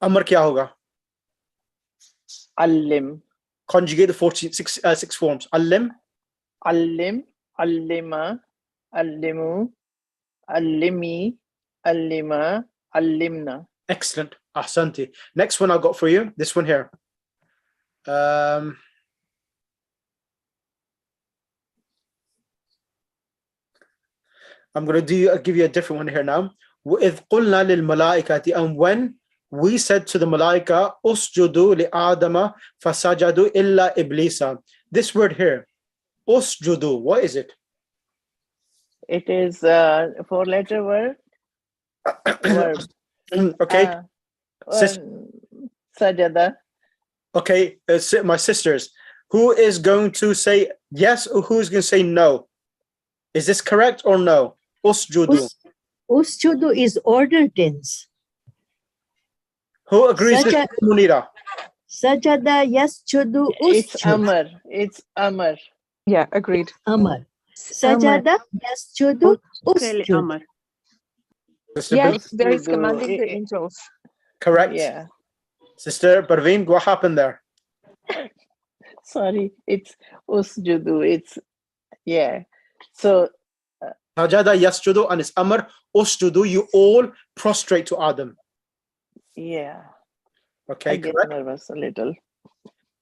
Amar kya hoga? Allim. Conjugate the 6 forms. Allim. Allim. Allima. Allimu. Allimi. Allima. Allimna. Excellent. Ahsanti. Next one I got for you. This one here. I'm going to give you a different one here now. وَإِذْ قُلْنَا لِلْمَلَائِكَةِ. And when we said to the malaika, Usjudu li'adama fasajadu illa iblisa. This word here, Usjudu, what is it? It is a 4-letter word. Verb. Okay. Sajada. Okay, my sisters, who is going to say yes or who is going to say no? Is this correct or no? Usjudu. Usjudu is order tense. Who agrees with Munira? Sajada yasjudu It's usjud. Amar. It's Amar. Yeah, agreed. Amar. Sajada yasjudu usjud. Sister Yes, Bill? there is Usjudu. commanding the angels. Correct. Yeah. Sister Parveen, what happened there? Sorry, it's usjudu. It's yeah. So Sajada yasjudu, and it's amr usjudu. You all prostrate to Adam. yeah, I Okay, get correct? nervous a little.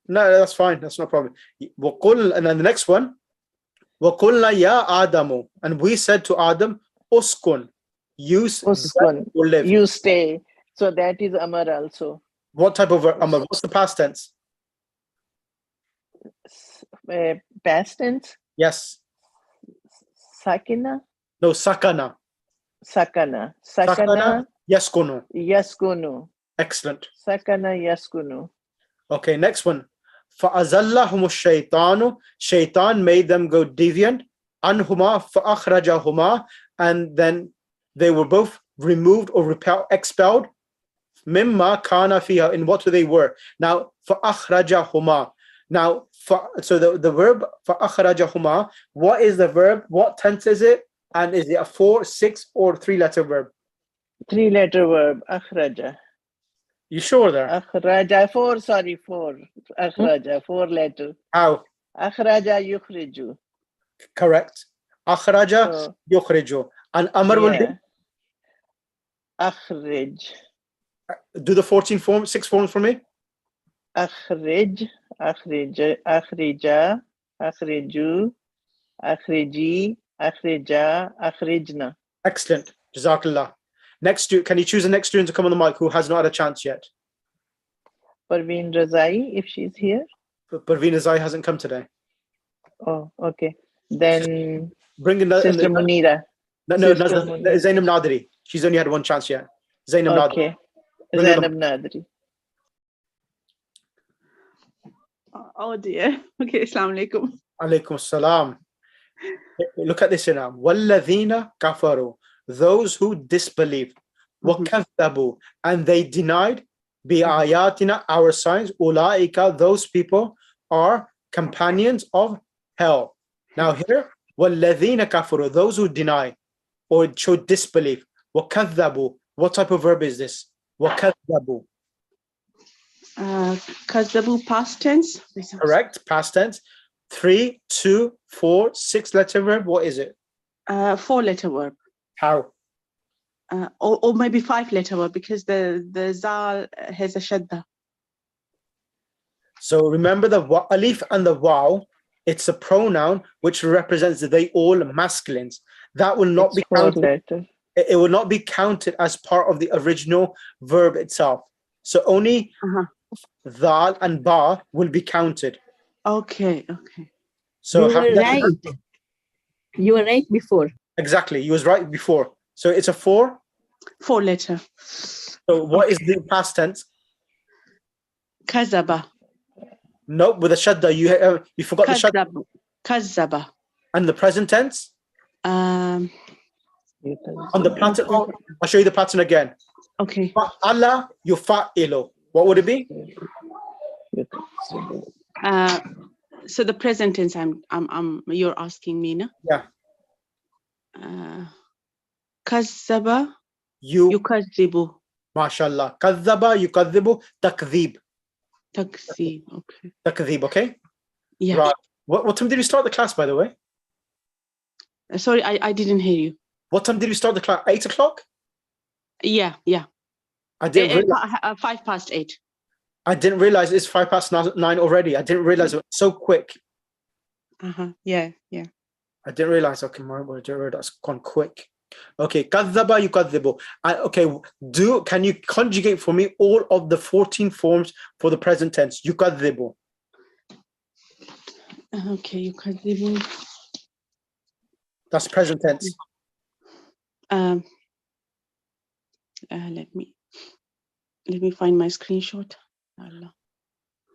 No, that's fine. That's no problem. And then the next one, وَقُلْنَا يَا آدَمُ, and we said to Adam, uskun, use Uskun, or live. you stay. So that is Amar also. What type of amr? What's the past tense? Past tense, Yes. sakina, No, sakana. sakana, Sakana, sakana, yaskunu. yaskunu, Excellent. sakana, yaskunu. Okay, next one. فَأَزَلَّهُمُ الشَّيْطَانُ, Shaitan made them go deviant. Anhuma فَأَخْرَجَهُمَا, and then they were both removed or expelled. Mimma kana fiha, in what they were. Now, فَأَخْرَجَهُمَا. Now, so the verb فَأَخْرَجَهُمَا, what is the verb? What tense is it? And is it a 4, 6, or 3-letter verb? 3-letter verb, akhraja. You sure there? Akhraja, 4, sorry, 4. Akhraja, 4-letter. How? Akhraja yukhriju. Correct. Akhraja So, yukhriju. And amr will be? yeah. Akhrij. Do the 6 forms for me. Akhrij, akhrij, akhrija, akhriju, akhriji, akhrija, akhrijna. Excellent. Jazakallah. Next, can you choose the next student to come on the mic who has not had a chance yet? Parveen Razai, if she's here. Parveen Azai hasn't come today. Oh, okay. Then Bring in Sister Munira. No, Sister Munira. Zainab Nadri. She's only had one chance yet. Zainab Nadri. Okay. Bring her Zainab Nadri. Oh dear. Okay, Assalamu alaikum. Alaikum salam. Look at this here now. وَالَّذِينَ كَفَرُوا, those who disbelieve. وَكَذَّبُوا, and they denied. بِآيَاتِنَا, our signs. أُولَٰئِكَ, those people are companions of hell. Now here, وَالَّذِينَ كَفَرُوا, those who deny or show disbelief. وَكَذَّبُوا, what type of verb is this? وَكَذَّبُوا. Kazabu, past tense. Correct, past tense. 3, 2, 4, 6-letter verb. What is it? 4-letter verb. How? Or maybe 5-letter verb, because the zal has a shadda. So remember the alif and the waw, it's a pronoun which represents they all masculines. That will not be counted. 4-letter. It will not be counted as part of the original verb itself. So only dhal and ba will be counted. Okay, okay. So you were right. You were right before. Exactly, you was right before. So it's a 4. 4-letter. So what is the past tense? Kazaba. No, with a shadda, you forgot the shadda. Kazabu. Kazaba. And the present tense? On the pattern, I'll show you the pattern again. Okay. Fa'ala yufa'ilu. What would it be? So the present tense you're asking me, no? Yeah. Kazaba yukazibu. MashaAllah. Kadhaba yukadhibu takdhib. Taksib. Okay. Takdhib, okay? Yeah. Right. What time did we start the class, by the way? Sorry, I didn't hear you. What time did we start the class? 8 o'clock? Yeah. I didn't realize. 8:05. I didn't realize it's 9:05 already. I didn't realize it was so quick. Yeah. I didn't realize. Okay, my word, that's gone quick. Okay, kadhaba yukadhibu. Okay, can you conjugate for me all of the 14 forms for the present tense? Yukadhibu. Okay, yukazibu. That's present tense. Let me find my screenshot. Allah.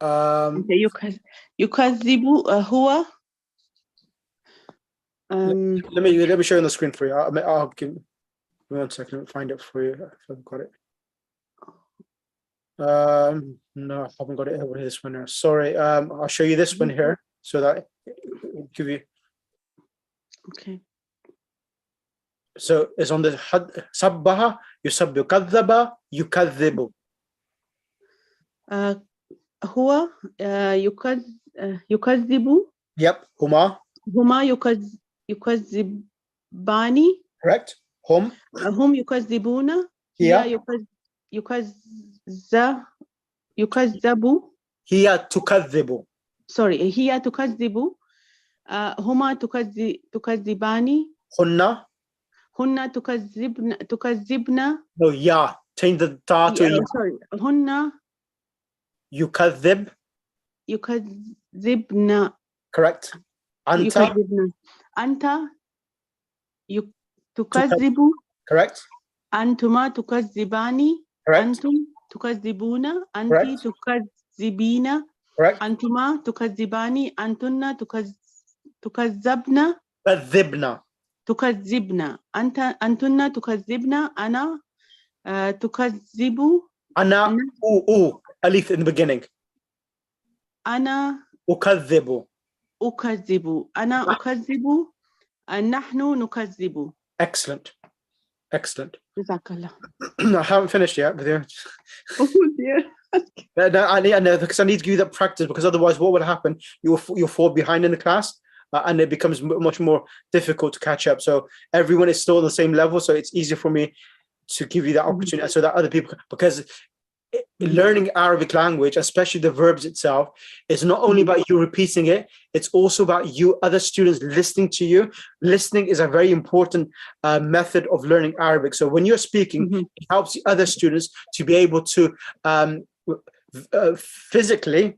Okay, yukazibu huwa. Let me show you on the screen for you. I'll give me 1 second. Let me find it for you. If I've got it. No, I haven't got it over this one here. Sorry. I'll show you this one here so that it'll give you. Okay. So it's on the sabbaha, yusabbihu, kadhaba, yukadhibu. هو يكذب Yep. Huma. هما يكذبان Correct. Hum. هم يكذبون Here. هي يكذب Hiya tukadhibu. sorry هي تكذب هما تكذبان Hunna. هن تكذبن No, ya. Change the ta to ya. sorry هن Yukadhib. يكذبن Correct. Anta. يكذبن أنت تكذب Correct. أنتما تكذبان Correct. أنتم تكذبون أنت Correct. تكذبين Correct. أنتما تكذبان أنتن تكذبن Kadhibna. تكذبن أنتن تكذبن أنا تكذب Ana. Alif in the beginning. أنا Ukadhibu. أكذب أنا أكذب نحن نكذب. Excellent. Excellent. جزاك الله. I haven't finished yet with you. Oh dear. No, I need because I need to give you that practice, because otherwise what will happen, you'll fall behind in the class, and it becomes much more difficult to catch up. So everyone is still on the same level, so it's easier for me to give you that opportunity so that other people, because learning Arabic language, especially the verbs itself, is not only about you repeating it, it's also about you, other students, listening to you. Listening is a very important method of learning Arabic. So when you're speaking, it helps the other students to be able to physically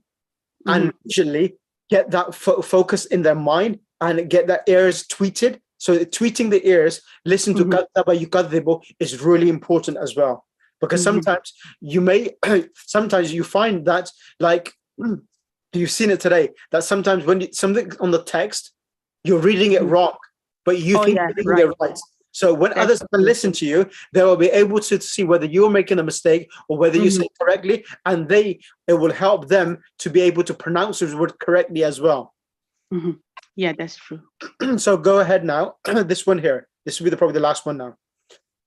and visually get that focus in their mind and get their ears tweeted. So tweeting the ears, listen to kathaba yukadhibu is really important as well. Because sometimes you find that, like, you've seen it today, that sometimes when something on the text, you're reading it wrong, but you think you're reading it right. So when others can listen to you, they will be able to see whether you're making a mistake or whether you say it correctly, and it will help them to be able to pronounce those words correctly as well. Yeah, that's true. So go ahead now. This one here. This will be probably the last one now.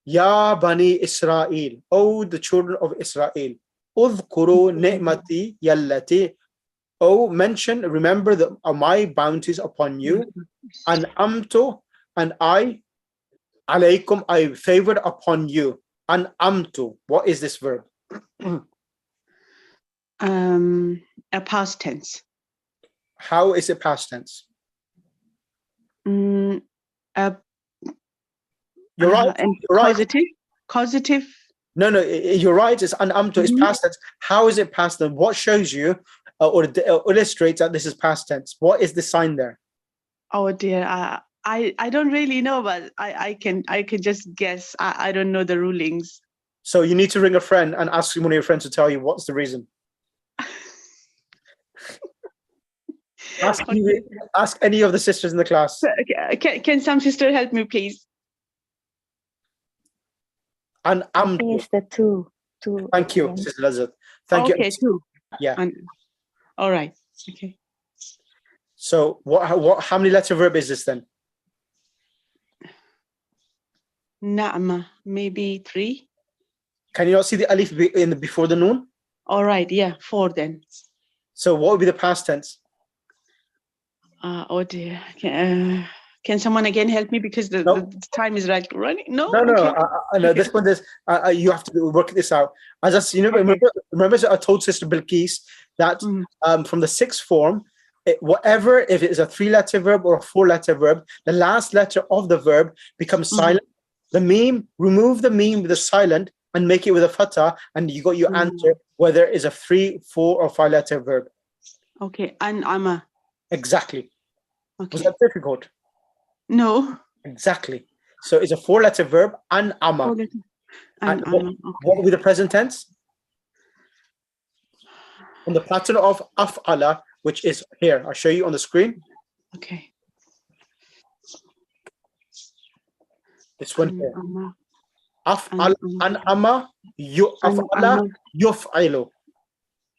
Ya Bani Israel, O the children of Israel, Udhkuru ni'mati yallati, O mention, remember my bounties upon you, and amtu, and I, alaykum, I favored upon you, and amtu. What is this verb? A past tense. How is it past tense? You're right. And You're right. Causative. No, you're right. It's an amtu. It's past tense. How is it past tense? What shows you or illustrates that this is past tense? What is the sign there? Oh dear, I don't really know, but I can just guess. I don't know the rulings. So you need to ring a friend and ask one of your friends to tell you what's the reason. Ask any of the sisters in the class. Can some sister help me, please? And It's the two. Thank you, Sister Lazat. Thank you. Okay, two. Yeah. All right. Okay. So how many letter verb is this then? Na'ma, maybe 3. Can you not see the alif before the noon? All right, yeah, 4 then. So what would be the past tense? Oh dear. Can someone again help me, because the time is like running? No. No. This one is you have to work this out. As I see, remember I told Sister Bilqis that from the sixth form, whatever, if it is a 3-letter verb or a 4-letter verb, the last letter of the verb becomes silent. The meme, remove the meme with the silent and make it with a fatha, and you got your answer, whether it is a 3, 4, or 5-letter verb. Okay, an'ama. Exactly. Okay. Was that difficult? No. Exactly. So it's a 4-letter verb, an'ama. And what will be the present tense? On the pattern of af'ala, which is here. I'll show you on the screen. Okay. This one here. Af'ala, an'ama, af'ala, yuf'ilu.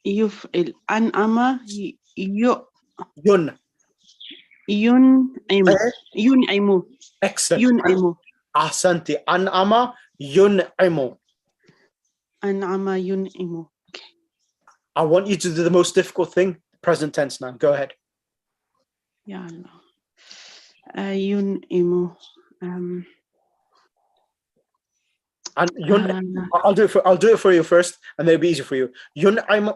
Yuf'il. An'ama, Yun. Yun'imu. Excellent. Yun'imu. Ahsanti. An'ama, yun'imu. An'ama, yun'imu. Okay. I want you to do the most difficult thing, present tense now. Go ahead. Ya Allah. Yun'imu. And I'll do it for you first, and then it'll be easy for you. Yun'imu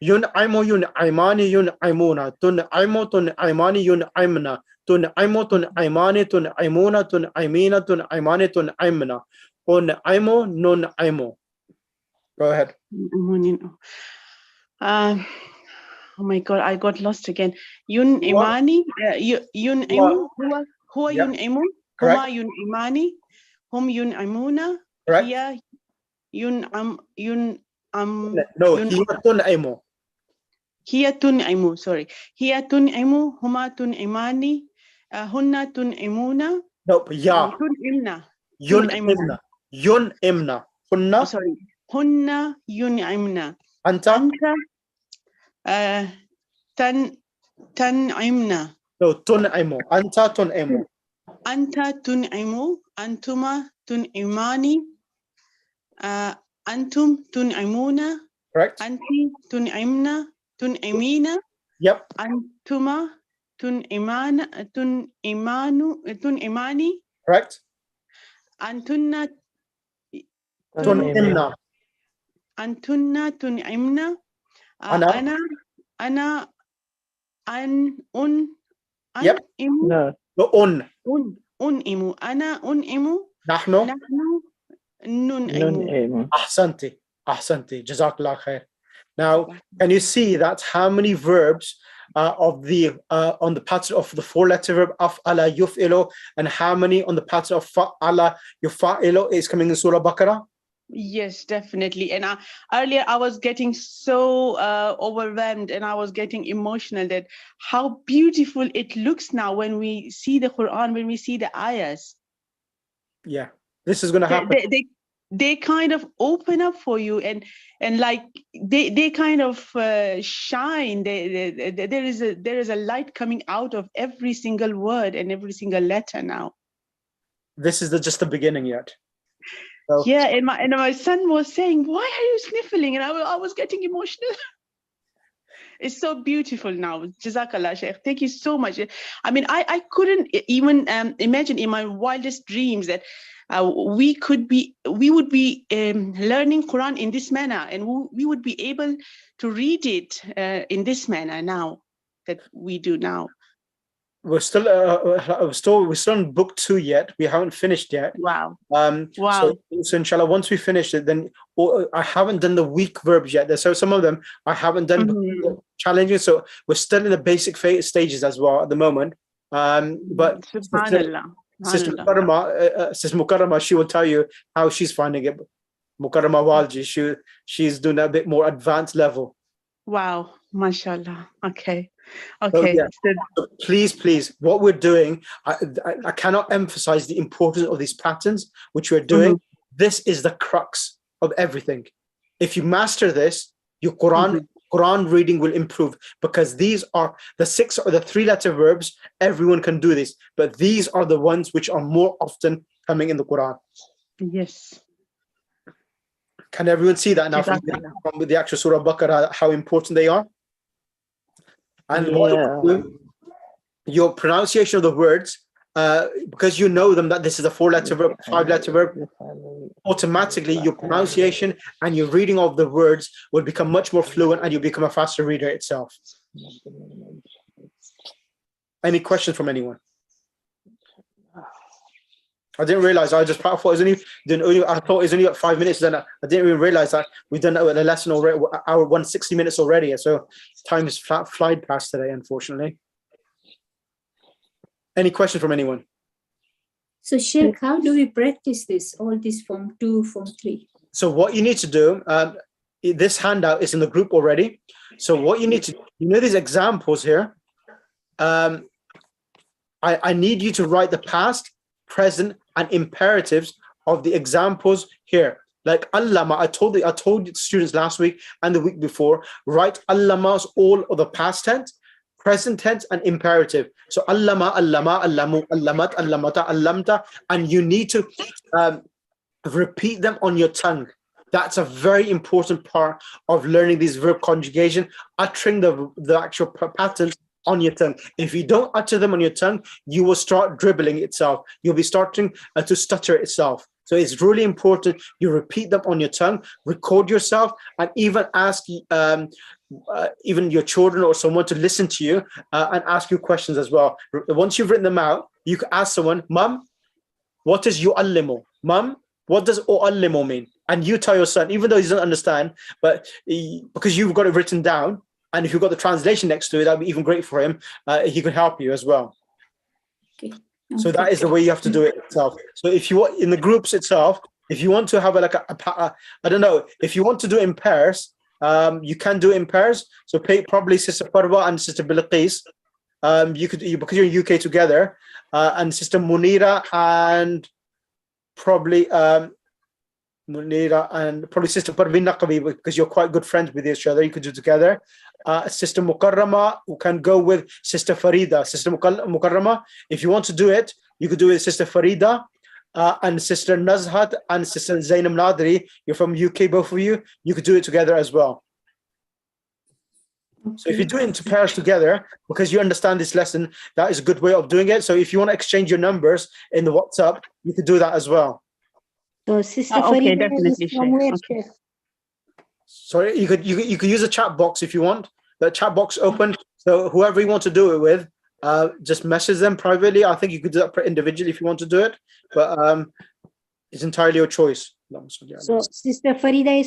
yun'imani yun'imuna tun'imu tun'imani yun'imna tun'imu tun'imani tun'imuna tun'imina tun'imani tun'imna un'imu nun'imu. Go ahead. Oh my God, I got lost again. Yun'imani, yun'imu, huwa Yep. yun'imu, Correct. huma yun'imani, hum yun'imuna, Correct. hiya yun'am, No, hiya tun'imu. hiya tun'imu, sorry. Hiya tun'imu, huma tun'imani, hunna tun'imuna, No, ya. tun'imna. Yun'imna. Yun'imna. Hunna. Oh, sorry. Hunna yun'imna. Anta. Anta tan'imna. No, tun'imu. Anta tun'imu. Anta tun'imu, antuma tun'imani, antum tun'imuna, Correct. anti tun'imna, tun'imina, Yep. antuma tun'imani, Correct. antunna Tun'imna. antunna tun'imna, Ana. ana Yep. imu, No. No, un'imu, ana un'imu, Nahnu. nahnu nun'imu. Nun-imu. Ahsanti. Ahsanti. Jazakallah khair. Now, can you see that's how many verbs on the pattern of the 4-letter verb af'ala yuf'ilu, and how many on the pattern of fa'ala yufa'ilu is coming in Surah Baqarah? Yes, definitely. And earlier I was getting so overwhelmed, and I was getting emotional that how beautiful it looks now when we see the Quran, when we see the ayahs. Yeah, this is going to happen. They kind of open up for you, and like they kind of shine. There is a light coming out of every single word and every single letter now. This is just the beginning yet. So, Yeah, and my son was saying, "Why are you sniffling?" And I was getting emotional. It's so beautiful now. Jazakallah, Sheikh. Thank you so much. I mean, I couldn't even imagine in my wildest dreams that we would be learning Quran in this manner, and we would be able to read it in this manner now that we do now. we're still on book 2 yet. We haven't finished yet. Wow. So inshallah, once we finish it, then I haven't done the weak verbs yet. So some of them I haven't done challenging. So we're still in the basic stages as well at the moment. But Subhanallah. Sister Mukarrama, she will tell you how she's finding it. Mukarrama Walji, she's doing a bit more advanced level. Wow, mashallah. Okay. So, yeah. So please, what we're doing, I cannot emphasize the importance of these patterns which we're doing. This is the crux of everything. If you master this, your Quran reading will improve, because these are the 6 or the 3-letter verbs. Everyone can do this, but these are the ones which are more often coming in the Quran. Yes. Can everyone see that now from the actual Surah Baqarah, how important they are? And your pronunciation of the words, because you know them, that this is a 4-letter verb, 5-letter verb, automatically your pronunciation and your reading of the words will become much more fluent, and you'll become a faster reader itself. Any questions from anyone? I didn't realize. I thought it was only. I thought it was only about 5 minutes. Then I didn't even realize that we've done the lesson already. Our 160 minutes already. So time has flied past today, unfortunately. Any questions from anyone? So, Sheikh, how do we practice this? All this Form 2, Form 3. So what you need to do. This handout is in the group already. So what you need to, these examples here. I need you to write the past, present, and imperatives of the examples here. Like allama, I told the students last week and the week before, write allamas all of the past tense, present tense, and imperative. So allama, allama, allamu, allamat, allamata, allamta, and you need to repeat them on your tongue. That's a very important part of learning these verb conjugation, uttering the actual pattern on your tongue. If you don't utter them on your tongue, you will start dribbling itself. You'll be starting to stutter itself. So it's really important you repeat them on your tongue, record yourself, and even ask even your children or someone to listen to you and ask you questions as well. Once you've written them out, you can ask someone, Mum, what is yu'allimu? Mum, what does u'allimu mean? And you tell your son, even though he doesn't understand, but because you've got it written down, and if you've got the translation next to it, that'd be even great for him. He could help you as well. Okay. So that is the way you have to do it itself. So if you want in the groups itself, if you want to have I don't know, if you want to do it in pairs, you can do it in pairs. So probably Sister Parwa and Sister Bilqis, because you're in UK together, and Sister Munira and probably Sister Parveen Naqvi, because you're quite good friends with each other. You could do together. Sister Mukarrama, who can go with Sister Farida. Sister Mukarrama, if you want to do it, you could do it with Sister Farida and Sister Nazhat and Sister Zainab Nadri. You're from UK, both of you. You could do it together as well. So if you do it into pairs together, because you understand this lesson, that is a good way of doing it. So if you want to exchange your numbers in the WhatsApp, you could do that as well. So Sister Okay, Farida definitely, is from where, Sheikh. Sheikh? Sorry, you could use a chat box if you want. The chat box open. So whoever you want to do it with, just message them privately. I think you could do that individually if you want to do it, but it's entirely your choice. So Sister Farida is